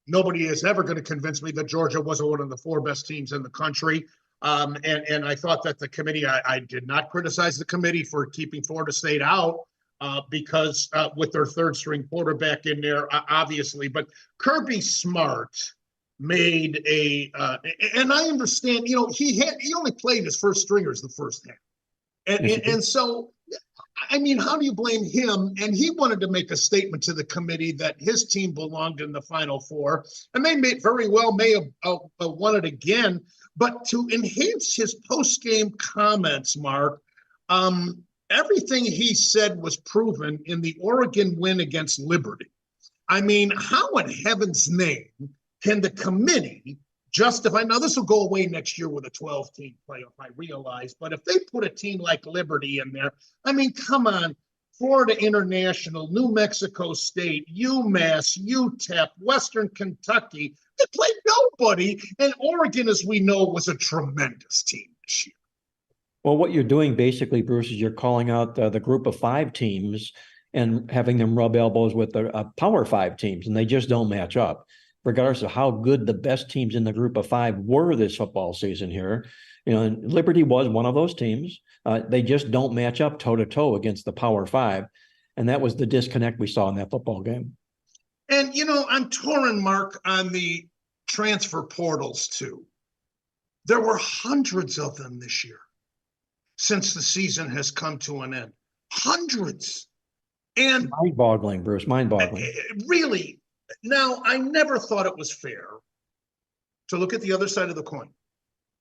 nobody is ever going to convince me that Georgia wasn't one of the four best teams in the country. And I thought that the committee, I did not criticize the committee for keeping Florida State out. Because with their third string quarterback in there, obviously, but Kirby Smart made and I understand, he only played his first stringers the first half. And so, I mean, how do you blame him? And he wanted to make a statement to the committee that his team belonged in the Final Four, and they may have won it again, but to enhance his post-game comments, Mark, everything he said was proven in the Oregon win against Liberty. I mean, how in heaven's name can the committee justify? Now, this will go away next year with a 12-team playoff, I realize. But if they put a team like Liberty in there, I mean, come on. Florida International, New Mexico State, UMass, UTEP, Western Kentucky. They played nobody. And Oregon, as we know, was a tremendous team this year. Well, what you're doing basically, Bruce, is you're calling out the group of five teams and having them rub elbows with the Power Five teams, and they just don't match up, regardless of how good the best teams in the group of five were this football season here. And Liberty was one of those teams. They just don't match up toe-to-toe against the Power Five, and that was the disconnect we saw in that football game. And, I'm torn, Mark, on the transfer portals, too. There were hundreds of them this year since the season has come to an end. Hundreds. And mind-boggling, Bruce, mind-boggling. Really. Now, I never thought it was fair to look at the other side of the coin.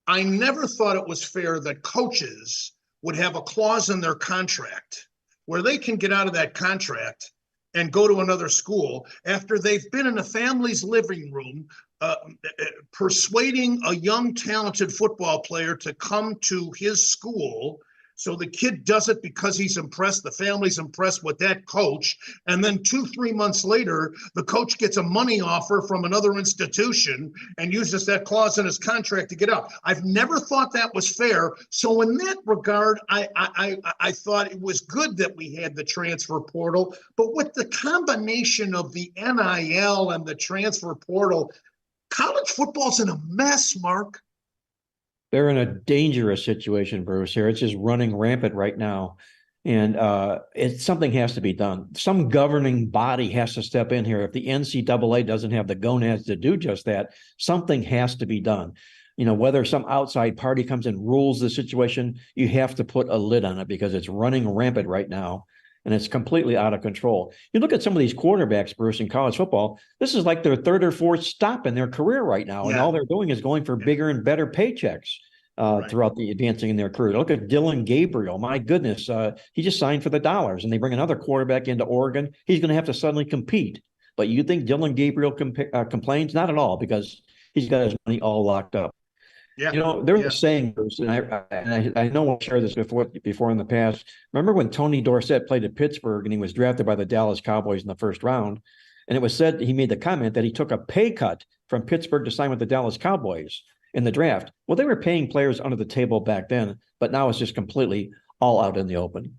I never thought it was fair that coaches would have a clause in their contract where they can get out of that contract and go to another school after they've been in a family's living room persuading a young, talented football player to come to his school. So the kid does it because he's impressed. The family's impressed with that coach. And then 2-3 months later, the coach gets a money offer from another institution and uses that clause in his contract to get out. I've never thought that was fair. So in that regard, I thought it was good that we had the transfer portal. But with the combination of the NIL and the transfer portal, college football's in a mess, Mark. They're in a dangerous situation, Bruce, here. It's just running rampant right now. And something has to be done. Some governing body has to step in here. If the NCAA doesn't have the gonads to do just that, something has to be done. Whether some outside party comes and rules the situation, you have to put a lid on it because it's running rampant right now. And it's completely out of control. You look at some of these quarterbacks, Bruce, in college football, this is like their third or fourth stop in their career right now. Yeah. And all they're doing is going for bigger and better paychecks throughout the advancing in their career. Look at Dylan Gabriel. My goodness, he just signed for the dollars. And they bring another quarterback into Oregon. He's going to have to suddenly compete But you think Dylan Gabriel complains? Not at all, because he's got his money all locked up. Yeah. There's a saying, Bruce, and I know I've shared this before in the past. Remember when Tony Dorsett played at Pittsburgh and he was drafted by the Dallas Cowboys in the first round? And it was said, he made the comment that he took a pay cut from Pittsburgh to sign with the Dallas Cowboys in the draft. Well, they were paying players under the table back then, but now it's just completely all out in the open.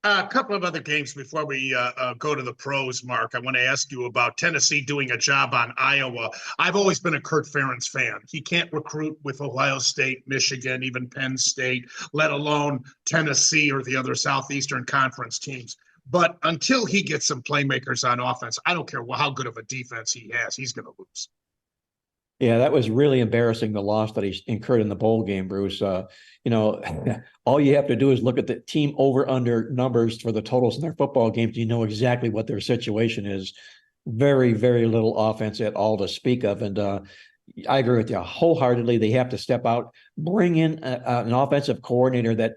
A couple of other games before we go to the pros, Mark. I want to ask you about Tennessee doing a job on Iowa. I've always been a Kurt Ferentz fan. He can't recruit with Ohio State, Michigan, even Penn State, let alone Tennessee or the other Southeastern Conference teams. But until he gets some playmakers on offense, I don't care how good of a defense he has, he's going to lose. Yeah, that was really embarrassing, the loss that he incurred in the bowl game, Bruce. All you have to do is look at the team over-under numbers for the totals in their football games. You know exactly what their situation is. Very, very little offense at all to speak of. And I agree with you wholeheartedly. They have to step out, bring in an offensive coordinator that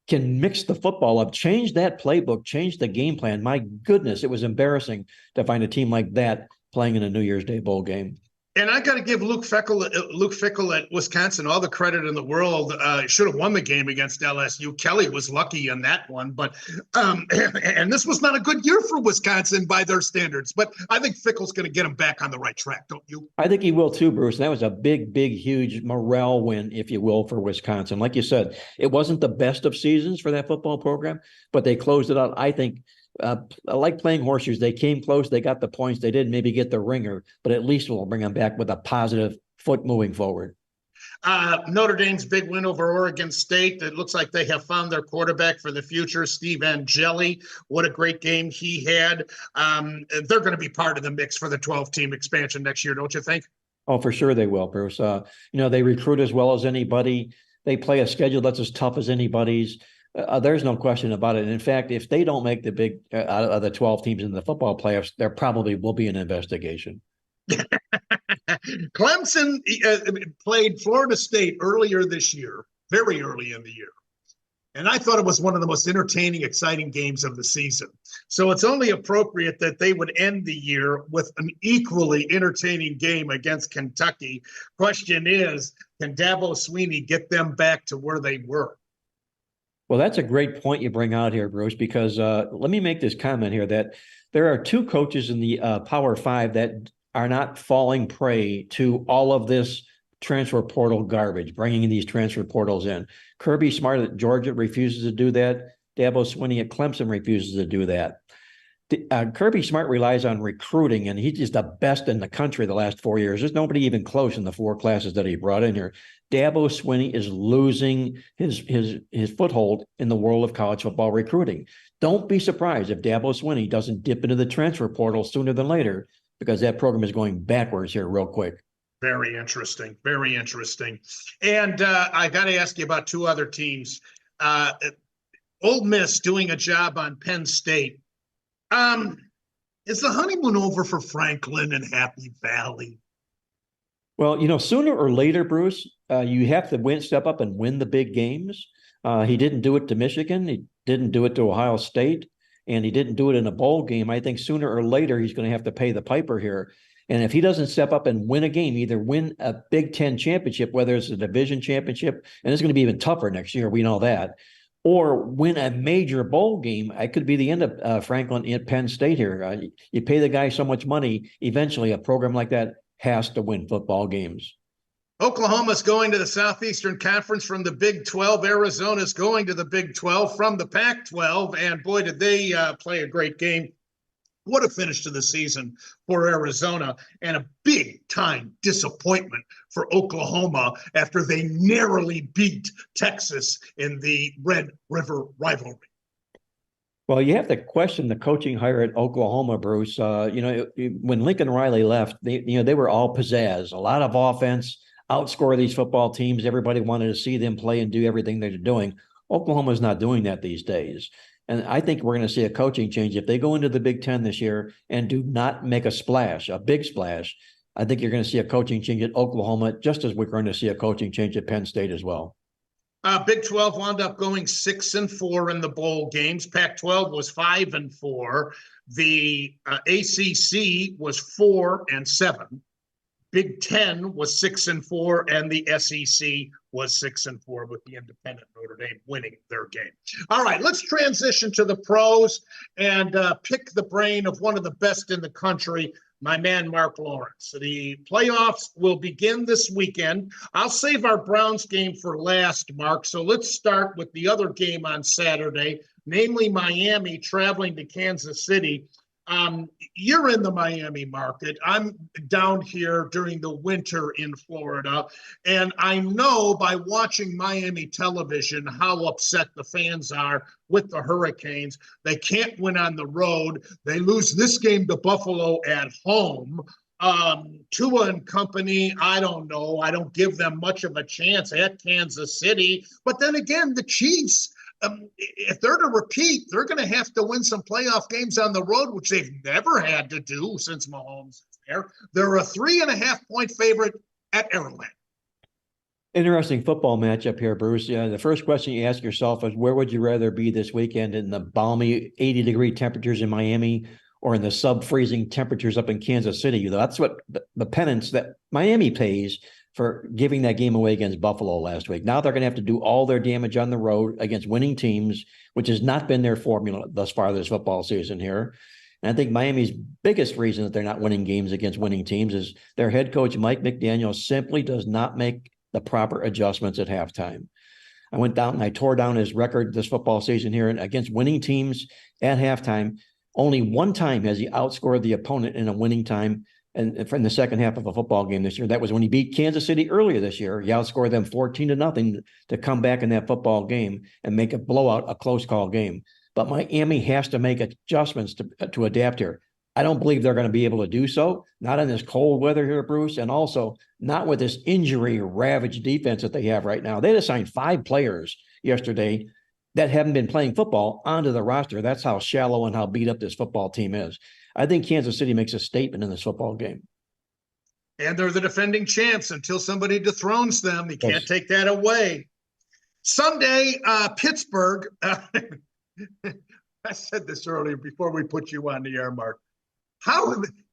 can mix the football up, change that playbook, change the game plan. My goodness, it was embarrassing to find a team like that playing in a New Year's Day bowl game. And I got to give Luke Fickell at Wisconsin all the credit in the world. Should have won the game against LSU. Kelly was lucky in that one, but and this was not a good year for Wisconsin by their standards. But I think Fickell's going to get them back on the right track, don't you? I think he will too, Bruce. And that was a big, big, huge morale win, if you will, for Wisconsin. Like you said, it wasn't the best of seasons for that football program, but they closed it out. I think. Like playing horseshoes, they came close, they got the points, they didn't maybe get the ringer, but at least we'll bring them back with a positive foot moving forward. Notre Dame's big win over Oregon State. It looks like they have found their quarterback for the future, Steve Angeli. What a great game he had. They're going to be part of the mix for the 12-team expansion next year, don't you think? Oh, for sure they will, Bruce. They recruit as well as anybody. They play a schedule that's as tough as anybody's. There's no question about it. And in fact, if they don't make the big out of the 12 teams in the football playoffs, there probably will be an investigation. Clemson played Florida State earlier this year, very early in the year. And I thought it was one of the most entertaining, exciting games of the season. So it's only appropriate that they would end the year with an equally entertaining game against Kentucky. Question is, can Dabo Swinney get them back to where they were? Well, that's a great point you bring out here, Bruce, because let me make this comment here that there are two coaches in the Power Five that are not falling prey to all of this transfer portal garbage, bringing in these transfer portals in. Kirby Smart at Georgia refuses to do that. Dabo Swinney at Clemson refuses to do that. Kirby Smart relies on recruiting, and he's just the best in the country the last 4 years. There's nobody even close in the 4 classes that he brought in here. Dabo Swinney is losing his foothold in the world of college football recruiting. Don't be surprised if Dabo Swinney doesn't dip into the transfer portal sooner than later, because that program is going backwards here real quick. Very interesting. Very interesting. And I got to ask you about two other teams. Ole Miss doing a job on Penn State. Is the honeymoon over for Franklin and Happy Valley? Well, sooner or later, Bruce, you have to step up and win the big games. He didn't do it to Michigan. He didn't do it to Ohio State, and he didn't do it in a bowl game. I think sooner or later he's going to have to pay the piper here. And if he doesn't step up and win a game, either win a Big Ten championship, whether it's a division championship, and it's going to be even tougher next year, we know that, or win a major bowl game, it could be the end of Franklin at Penn State here. You pay the guy so much money, eventually a program like that has to win football games. Oklahoma's going to the Southeastern Conference from the Big 12. Arizona's going to the Big 12 from the Pac-12. And boy, did they play a great game. What a finish to the season for Arizona, and a big-time disappointment for Oklahoma after they narrowly beat Texas in the Red River rivalry. Well, you have to question the coaching hire at Oklahoma, Bruce. When Lincoln Riley left, they were all pizzazz, a lot of offense, outscore these football teams. Everybody wanted to see them play and do everything they're doing. Oklahoma's not doing that these days. And I think we're going to see a coaching change. If they go into the Big Ten this year and do not make a splash, a big splash, I think you're going to see a coaching change at Oklahoma, just as we're going to see a coaching change at Penn State as well. Big 12 wound up going 6-4 in the bowl games. Pac-12 was 5-4. The ACC was 4-7. Big 10 was 6-4, and the SEC was 6-4, with the independent Notre Dame winning their game. All right, let's transition to the pros and pick the brain of one of the best in the country, my man Mark Lawrence. The playoffs will begin this weekend. I'll save our Browns game for last, Mark. So let's start with the other game on Saturday, namely Miami traveling to Kansas City. You're in the Miami market. I'm down here during the winter in Florida, and I know by watching Miami television how upset the fans are with the Hurricanes. They can't win on the road. They lose this game to Buffalo at home. Tua and company, I don't know. I don't give them much of a chance at Kansas City. But then again, the Chiefs, if they're to repeat, they're going to have to win some playoff games on the road, which they've never had to do since Mahomes is there. They're a 3.5-point favorite at Arrowhead. Interesting football matchup here, Bruce. Yeah, the first question you ask yourself is, where would you rather be this weekend, in the balmy 80-degree temperatures in Miami or in the sub-freezing temperatures up in Kansas City? That's what the penance that Miami pays for giving that game away against Buffalo last week. Now they're going to have to do all their damage on the road against winning teams, which has not been their formula thus far this football season here. And I think Miami's biggest reason that they're not winning games against winning teams is their head coach, Mike McDaniel, simply does not make the proper adjustments at halftime. I went down and I tore down his record this football season here, and against winning teams at halftime, only one time has he outscored the opponent in a winning time. And in the second half of a football game this year, that was when he beat Kansas City earlier this year. He outscored them 14-0 to come back in that football game and make a blowout, a close call game. But Miami has to make adjustments to adapt here. I don't believe they're going to be able to do so, not in this cold weather here, Bruce, and also not with this injury-ravaged defense that they have right now. They had assigned 5 players yesterday that haven't been playing football onto the roster. That's how shallow and how beat up this football team is. I think Kansas City makes a statement in this football game. And they're the defending champs until somebody dethrones them. You can't take that away. Sunday, Pittsburgh. I said this earlier before we put you on the air, Mark.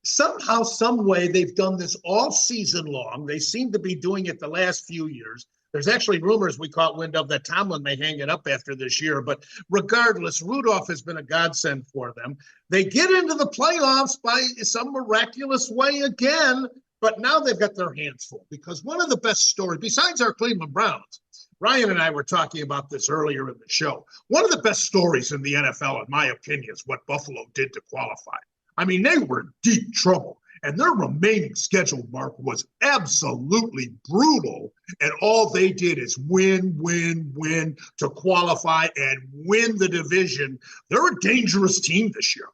Somehow, some way, they've done this all season long. They seem to be doing it the last few years. There's actually rumors we caught wind of that Tomlin may hang it up after this year. But regardless, Rudolph has been a godsend for them. They get into the playoffs by some miraculous way again, but now they've got their hands full, because one of the best stories, besides our Cleveland Browns, Ryan and I were talking about this earlier in the show. One of the best stories in the NFL, in my opinion, is what Buffalo did to qualify. I mean, they were in deep trouble. And their remaining schedule, Mark, was absolutely brutal. And all they did is win to qualify and win the division. They're a dangerous team this year.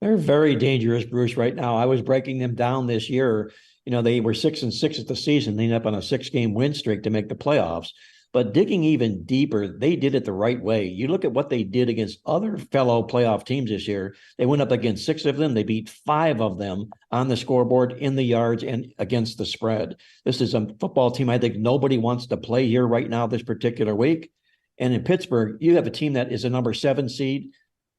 They're very dangerous, Bruce, right now. I was breaking them down this year. They were 6-6 at the season. They ended up on a 6-game win streak to make the playoffs. But digging even deeper, they did it the right way. You look at what they did against other fellow playoff teams this year. They went up against 6 of them. They beat 5 of them on the scoreboard, in the yards, and against the spread. This is a football team I think nobody wants to play here right now this particular week. And in Pittsburgh, you have a team that is a number 7 seed.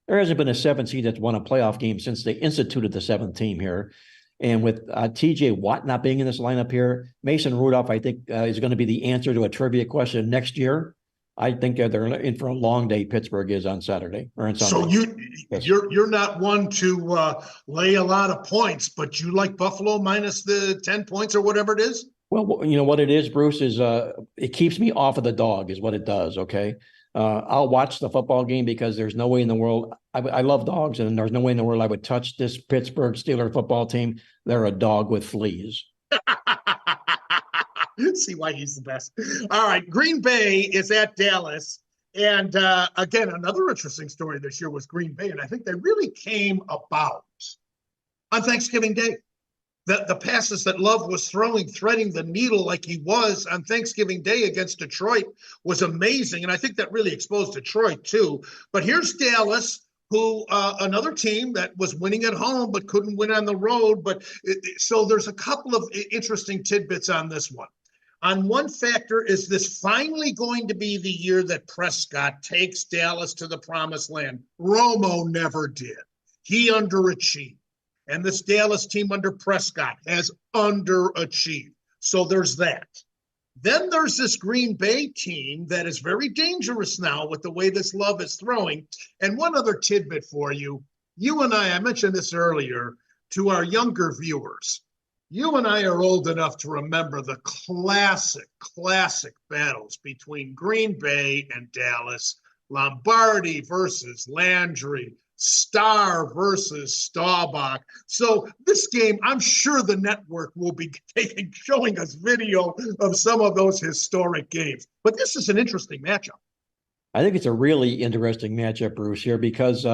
There hasn't been a 7 seed that's won a playoff game since they instituted the 7th team here. And with T.J. Watt not being in this lineup here, Mason Rudolph, I think, is going to be the answer to a trivia question next year. I think they're in for a long day. Pittsburgh is on Saturday or on Sunday. So you're not one to lay a lot of points, but you like Buffalo minus the 10 points or whatever it is? Well, you know what it is, Bruce, is it keeps me off of the dog is what it does, okay? I'll watch the football game because there's no way in the world I love dogs, and there's no way in the world I would touch this Pittsburgh Steelers football team. They're a dog with fleas. See why he's the best. All right, Green Bay is at Dallas. And again, another interesting story this year was Green Bay, and I think they really came about on Thanksgiving Day. The passes that Love was throwing, threading the needle like he was on Thanksgiving Day against Detroit was amazing. And I think that really exposed Detroit too. But here's Dallas, who another team that was winning at home but couldn't win on the road. So there's a couple of interesting tidbits on this one. on one factor. Is this finally going to be the year that Prescott takes Dallas to the promised land? Romo never did. He underachieved. And this Dallas team under Prescott has underachieved. So there's that. Then there's this Green Bay team that is very dangerous now with the way this Love is throwing. And one other tidbit for you. You and I mentioned this earlier to our younger viewers. You and I are old enough to remember the classic battles between Green Bay and Dallas, Lombardi versus Landry, Starr versus Staubach. So this game, I'm sure the network will be showing us video of some of those historic games. But this is an interesting matchup. I think it's a really interesting matchup, Bruce, here, because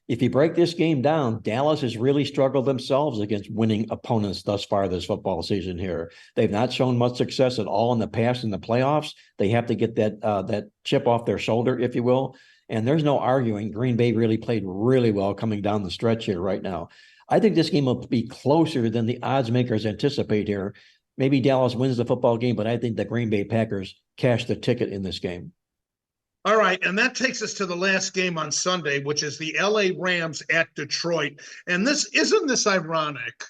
if you break this game down, Dallas has really struggled themselves against winning opponents thus far this football season here. They've not shown much success at all in the past in the playoffs. They have to get that chip off their shoulder, if you will. And there's no arguing. Green Bay really played really well coming down the stretch here right now. I think this game will be closer than the odds makers anticipate here. Maybe Dallas wins the football game, but I think the Green Bay Packers cash the ticket in this game. All right, and that takes us to the last game on Sunday, which is the LA Rams at Detroit. And isn't this ironic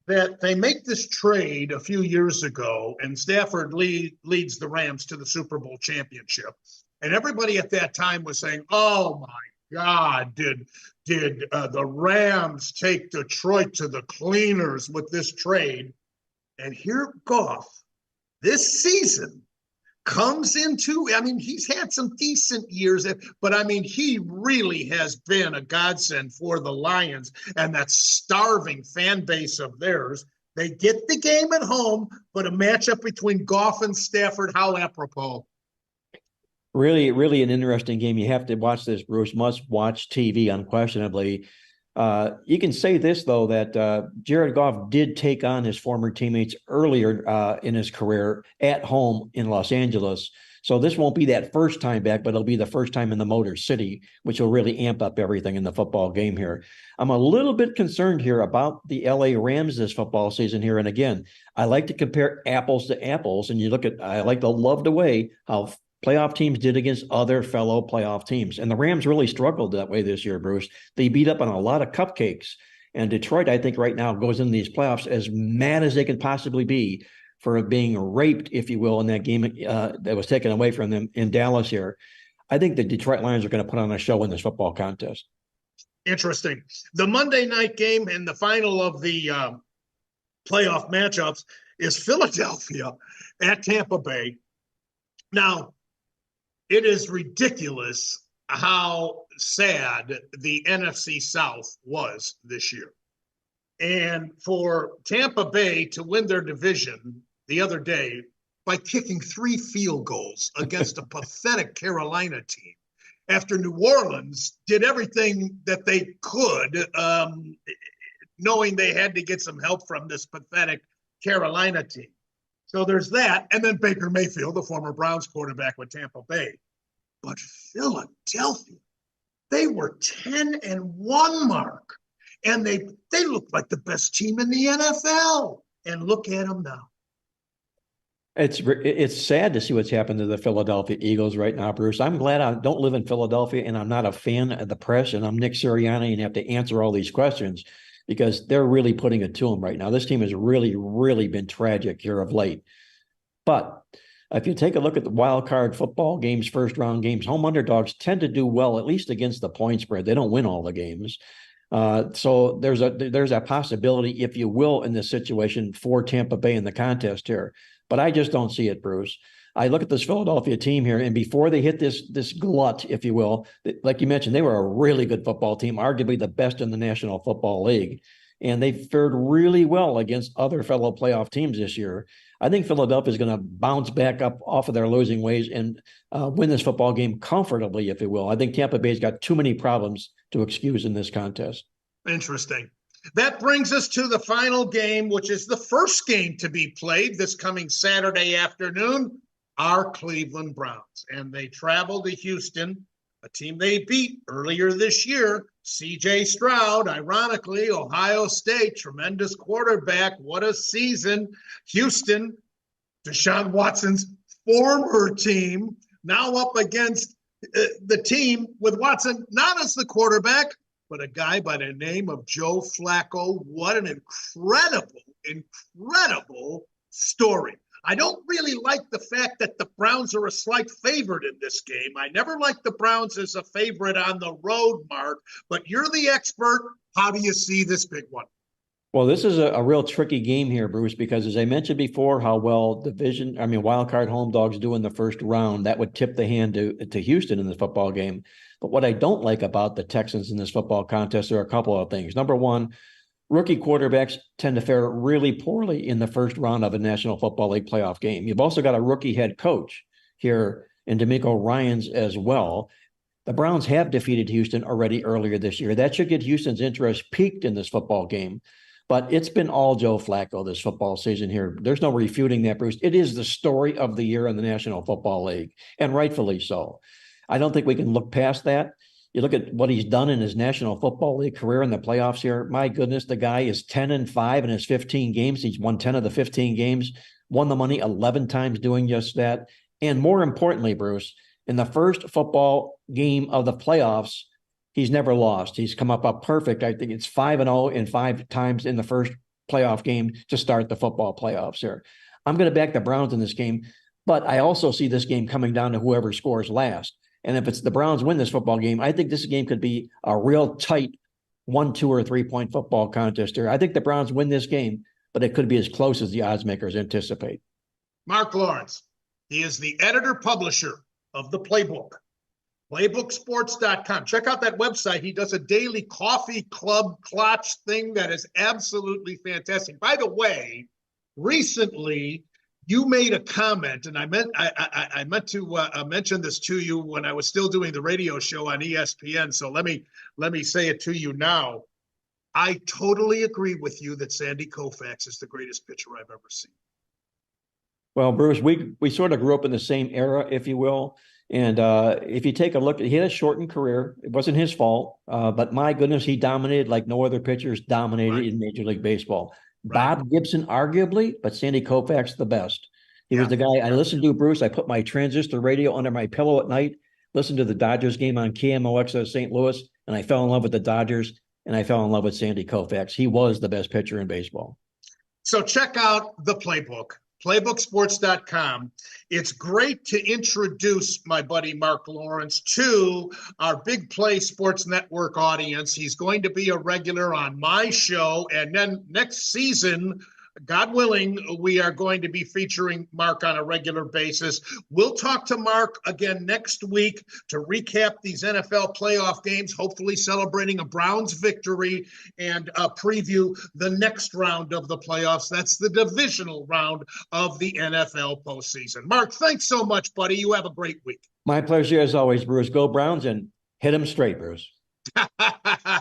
that they make this trade a few years ago and Stafford leads the Rams to the Super Bowl championship. And everybody at that time was saying, oh my God, did the Rams take Detroit to the cleaners with this trade? And here Goff, this season, comes into, he's had some decent years, but he really has been a godsend for the Lions and that starving fan base of theirs. They get the game at home, but a matchup between Goff and Stafford, how apropos. Really, really an interesting game. You have to watch this, Bruce. Must watch TV, unquestionably. You can say this, though, that Jared Goff did take on his former teammates earlier in his career at home in Los Angeles. So this won't be that first time back, but it'll be the first time in the Motor City, which will really amp up everything in the football game here. I'm a little bit concerned here about the LA Rams this football season here. And again, I like to compare apples to apples. And I like to love the way how playoff teams did against other fellow playoff teams. And the Rams really struggled that way this year, Bruce. They beat up on a lot of cupcakes. And Detroit, I think right now, goes into these playoffs as mad as they can possibly be for being raped, if you will, in that game that was taken away from them in Dallas here. I think the Detroit Lions are going to put on a show in this football contest. Interesting. The Monday night game and the final of the playoff matchups is Philadelphia at Tampa Bay. Now, it is ridiculous how sad the NFC South was this year. And for Tampa Bay to win their division the other day by kicking 3 field goals against a pathetic Carolina team after New Orleans did everything that they could, knowing they had to get some help from this pathetic Carolina team. So there's that. And then Baker Mayfield, the former Browns quarterback with Tampa Bay. But Philadelphia, they were 10-1, Mark. And they looked like the best team in the NFL. And look at them now. It's sad to see what's happened to the Philadelphia Eagles right now, Bruce. I'm glad I don't live in Philadelphia and I'm not a fan of the press and I'm Nick Sirianni and have to answer all these questions because they're really putting it to them right now. This team has really, really been tragic here of late. But if you take a look at the wild card football games, first round games, home underdogs tend to do well, at least against the point spread. They don't win all the games. So there's a possibility, if you will, in this situation for Tampa Bay in the contest here. But I just don't see it, Bruce. I look at this Philadelphia team here, and before they hit this glut, if you will, like you mentioned, they were a really good football team, arguably the best in the National Football League. And they fared really well against other fellow playoff teams this year. I think Philadelphia is going to bounce back up off of their losing ways and win this football game comfortably, if you will. I think Tampa Bay's got too many problems to excuse in this contest. Interesting. That brings us to the final game, which is the first game to be played this coming Saturday afternoon, our Cleveland Browns. And they travel to Houston, a team they beat earlier this year. C.J. Stroud, ironically, Ohio State, tremendous quarterback. What a season. Houston, Deshaun Watson's former team, now up against the team with Watson not as the quarterback, but a guy by the name of Joe Flacco. What an incredible story. I don't really like the fact that the Browns are a slight favorite in this game. I never liked the Browns as a favorite on the road, Mark, but you're the expert. How do you see this big one? Well, this is a real tricky game here, Bruce, because as I mentioned before, how well wild card home dogs do in the first round, that would tip the hand to Houston in this football game. But what I don't like about the Texans in this football contest are a couple of things. Number one, rookie quarterbacks tend to fare really poorly in the first round of a National Football League playoff game. You've also got a rookie head coach here in D'Amico Ryans as well. The Browns have defeated Houston already earlier this year. That should get Houston's interest peaked in this football game. But it's been all Joe Flacco this football season here. There's no refuting that, Bruce. It is the story of the year in the National Football League, and rightfully so. I don't think we can look past that. You look at what he's done in his National Football League career in the playoffs here. My goodness, the guy is 10-5 in his 15 games. He's won 10 of the 15 games, won the money 11 times doing just that. And more importantly, Bruce, in the first football game of the playoffs, he's never lost. He's come up perfect. I think it's 5-0 in 5 times in the first playoff game to start the football playoffs here. I'm going to back the Browns in this game, but I also see this game coming down to whoever scores last. And if it's the Browns win this football game, I think this game could be a real tight 1, 2, or 3-point football contest here. I think the Browns win this game, but it could be as close as the odds makers anticipate. Mark Lawrence, he is the editor-publisher of the Playbook. Playbooksports.com. Check out that website. He does a daily coffee club clutch thing that is absolutely fantastic. By the way, recently you made a comment, and I meant to mention this to you when I was still doing the radio show on ESPN. So let me say it to you now. I totally agree with you that Sandy Koufax is the greatest pitcher I've ever seen. Well, Bruce, we sort of grew up in the same era, if you will. And if you take a look, he had a shortened career. It wasn't his fault. But my goodness, he dominated like no other pitchers dominated in Major League Baseball. Right. Bob Gibson, arguably, but Sandy Koufax, the best. He was the guy I listened to, Bruce. I put my transistor radio under my pillow at night, listened to the Dodgers game on KMOX of St. Louis, and I fell in love with the Dodgers, and I fell in love with Sandy Koufax. He was the best pitcher in baseball. So check out the Playbook. Playbooksports.com. It's great to introduce my buddy Mark Lawrence to our Big Play Sports Network audience. He's going to be a regular on my show, and then next season, God willing, we are going to be featuring Mark on a regular basis. We'll talk to Mark again next week to recap these NFL playoff games, hopefully celebrating a Browns victory, and preview the next round of the playoffs. That's the divisional round of the NFL postseason. Mark, thanks so much, buddy. You have a great week. My pleasure as always, Bruce. Go Browns and hit them straight, Bruce.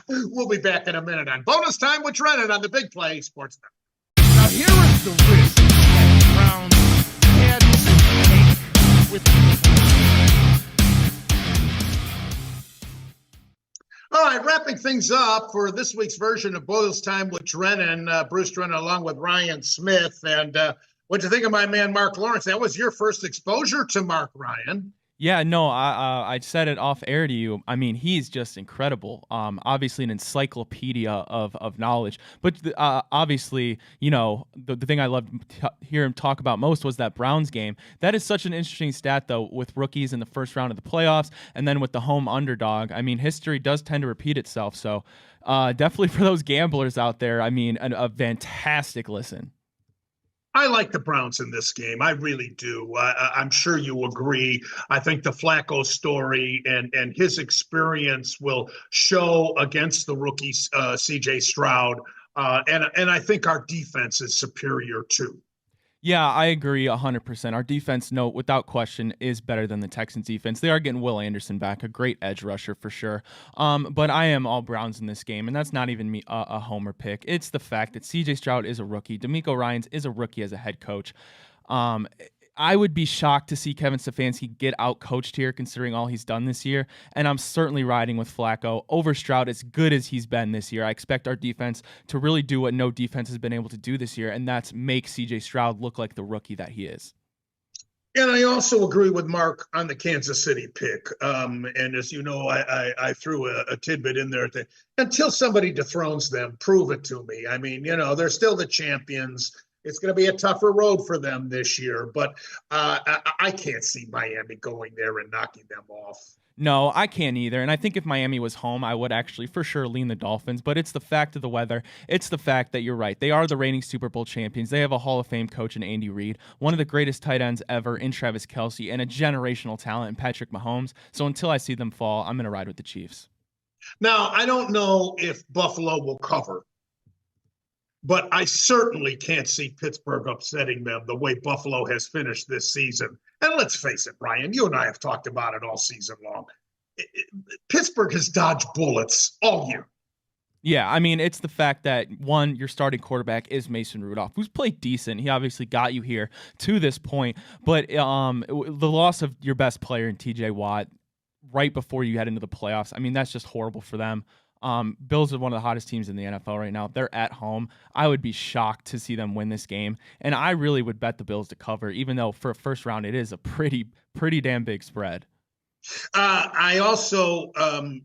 We'll be back in a minute on Bonus Time with Drennan on the Big Play Sports Network. Now here is the risk that the Browns had to take with All right, wrapping things up for this week's version of Bonus Time with Drennan, Bruce Drennan along with Ryan Smith. And what'd you think of my man, Mark Lawrence? That was your first exposure to Mark, Ryan. Yeah, no, I said it off air to you. I mean, he's just incredible. Obviously an encyclopedia of knowledge. But obviously, you know, the thing I loved to hear him talk about most was that Browns game. That is such an interesting stat, though, with rookies in the first round of the playoffs and then with the home underdog. I mean, history does tend to repeat itself. So definitely for those gamblers out there, I mean, a fantastic listen. I like the Browns in this game. I really do. I'm sure you agree. I think the Flacco story and his experience will show against the rookie C.J. Stroud. And I think our defense is superior too. Yeah, I agree 100%. Our defense, no, without question, is better than the Texans defense. They are getting Will Anderson back, a great edge rusher for sure. But I am all Browns in this game, and that's not even me a homer pick. It's the fact that C.J. Stroud is a rookie. D'Amico Ryans is a rookie as a head coach. I would be shocked to see Kevin Stefanski get out-coached here, considering all he's done this year. And I'm certainly riding with Flacco over Stroud, as good as he's been this year. I expect our defense to really do what no defense has been able to do this year, and that's make C.J. Stroud look like the rookie that he is. And I also agree with Mark on the Kansas City pick. And as you know, I threw a tidbit in there. Until somebody dethrones them, prove it to me. I mean, they're still the champions. It's going to be a tougher road for them this year. But I can't see Miami going there and knocking them off. No, I can't either. And I think if Miami was home, I would actually for sure lean the Dolphins. But it's the fact of the weather. It's the fact that you're right. They are the reigning Super Bowl champions. They have a Hall of Fame coach in Andy Reid, one of the greatest tight ends ever in Travis Kelce, and a generational talent in Patrick Mahomes. So until I see them fall, I'm going to ride with the Chiefs. Now, I don't know if Buffalo will cover, but I certainly can't see Pittsburgh upsetting them the way Buffalo has finished this season. And let's face it, Brian, you and I have talked about it all season long. Pittsburgh has dodged bullets all year. Yeah, I mean, it's the fact that, one, your starting quarterback is Mason Rudolph, who's played decent. He obviously got you here to this point. But the loss of your best player in TJ Watt right before you head into the playoffs, I mean, that's just horrible for them. Bills are one of the hottest teams in the NFL right now. They're at home. I would be shocked to see them win this game. And I really would bet the Bills to cover, even though for a first round, it is a pretty damn big spread. I also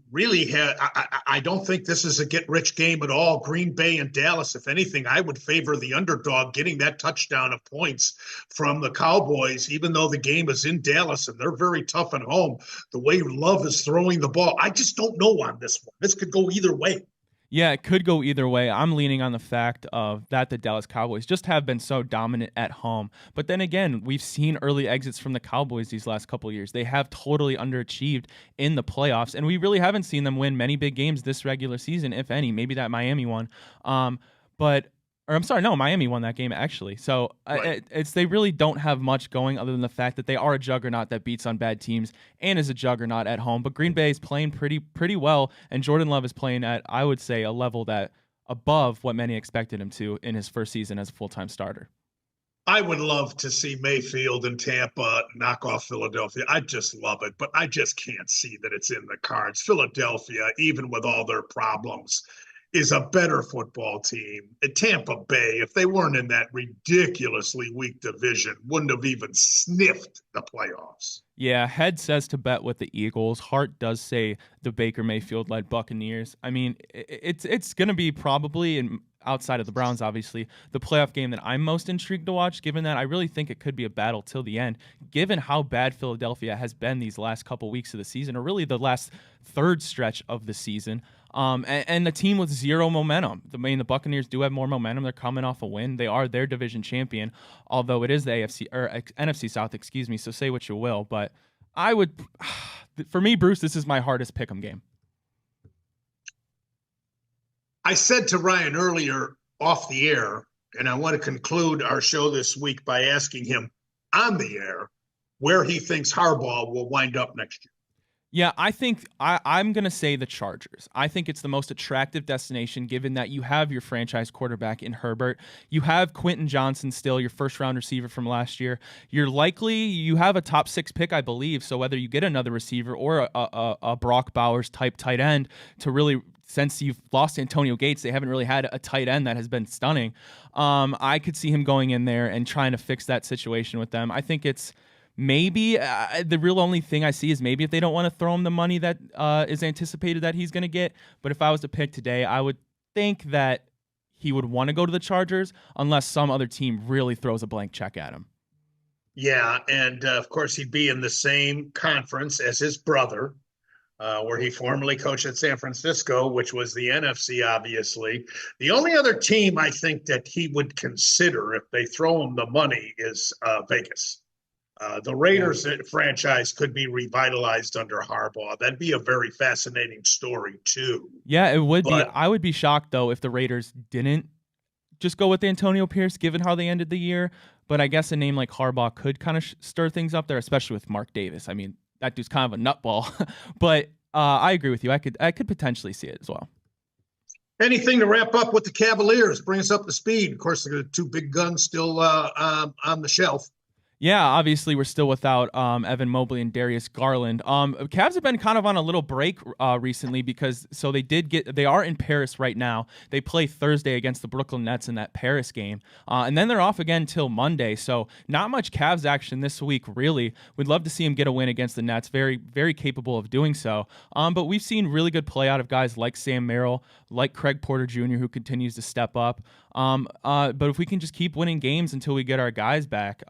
really I don't think this is a get-rich game at all. Green Bay and Dallas, if anything, I would favor the underdog getting that touchdown of points from the Cowboys, even though the game is in Dallas and they're very tough at home. The way Love is throwing the ball, I just don't know on this one. This could go either way. Yeah, it could go either way. I'm leaning on the fact of that the Dallas Cowboys just have been so dominant at home. But then again, we've seen early exits from the Cowboys these last couple of years. They have totally underachieved in the playoffs, and we really haven't seen them win many big games this regular season, if any. Maybe that Miami one. Miami won that game actually. So right. They really don't have much going other than the fact that they are a juggernaut that beats on bad teams and is a juggernaut at home. But Green Bay is playing pretty well, and Jordan Love is playing at, I would say, a level that above what many expected him to in his first season as a full-time starter. I would love to see Mayfield and Tampa knock off Philadelphia. I just love it, but I just can't see that it's in the cards. Philadelphia, even with all their problems, is a better football team. At Tampa Bay, if they weren't in that ridiculously weak division, wouldn't have even sniffed the playoffs. Yeah, head says to bet with the Eagles. Heart does say the Baker Mayfield-led Buccaneers. I mean, it's going to be probably, outside of the Browns, obviously, the playoff game that I'm most intrigued to watch, given that I really think it could be a battle till the end, given how bad Philadelphia has been these last couple weeks of the season, or really the last third stretch of the season. And the team with zero momentum. The Buccaneers do have more momentum. They're coming off a win. They are their division champion, although it is the NFC South, excuse me. So say what you will, but for me, Bruce, this is my hardest pick'em game. I said to Ryan earlier off the air, and I want to conclude our show this week by asking him on the air where he thinks Harbaugh will wind up next year. Yeah, I think I'm going to say the Chargers. I think it's the most attractive destination given that you have your franchise quarterback in Herbert. You have Quentin Johnson still, your first-round receiver from last year. You have a top 6 pick, I believe, so whether you get another receiver or a Brock Bowers-type tight end to really, since you've lost Antonio Gates, they haven't really had a tight end that has been stunning. I could see him going in there and trying to fix that situation with them. I think it's maybe the real only thing I see is maybe if they don't want to throw him the money that is anticipated that he's going to get. But if I was to pick today, I would think that he would want to go to the Chargers unless some other team really throws a blank check at him. Yeah, and of course he'd be in the same conference as his brother, where he formerly coached at San Francisco, which was the NFC, obviously. The only other team I think that he would consider if they throw him the money is Vegas. The Raiders franchise could be revitalized under Harbaugh. That'd be a very fascinating story, too. Yeah, it would be. I would be shocked, though, if the Raiders didn't just go with Antonio Pierce, given how they ended the year. But I guess a name like Harbaugh could kind of stir things up there, especially with Mark Davis. I mean, that dude's kind of a nutball. But I agree with you. I could potentially see it as well. Anything to wrap up with the Cavaliers? Bring us up to speed. Of course, the two big guns still on the shelf. Yeah, obviously we're still without Evan Mobley and Darius Garland. Cavs have been kind of on a little break recently because they are in Paris right now. They play Thursday against the Brooklyn Nets in that Paris game, and then they're off again till Monday. So not much Cavs action this week, really. We'd love to see them get a win against the Nets. Very, very capable of doing so. But we've seen really good play out of guys like Sam Merrill, like Craig Porter Jr., who continues to step up. But if we can just keep winning games until we get our guys back,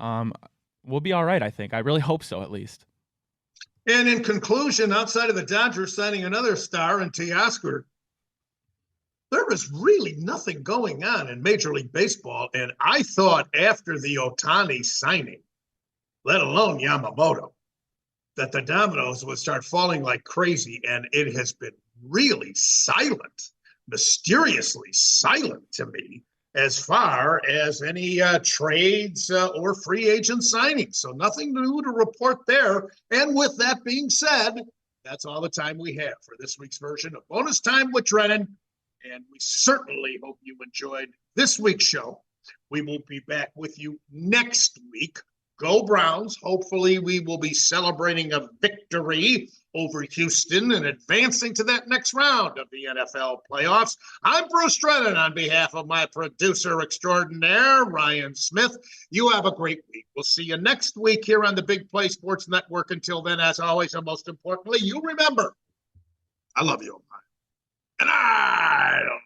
we'll be all right, I think. I really hope so, at least. And in conclusion, outside of the Dodgers signing another star in Teoscar, there was really nothing going on in Major League Baseball. And I thought after the Ohtani signing, let alone Yamamoto, that the dominoes would start falling like crazy. And it has been really silent, mysteriously silent to me, as far as any trades or free agent signings. So nothing new to report there. And with that being said, that's all the time we have for this week's version of Bonus Time with Drennan. And we certainly hope you enjoyed this week's show. We will be back with you next week. Go Browns. Hopefully we will be celebrating a victory over Houston and advancing to that next round of the NFL playoffs. I'm Bruce Drennan on behalf of my producer extraordinaire, Ryan Smith. You have a great week. We'll see you next week here on the Big Play Sports Network. Until then, as always, and most importantly, you remember, I love you. And I don't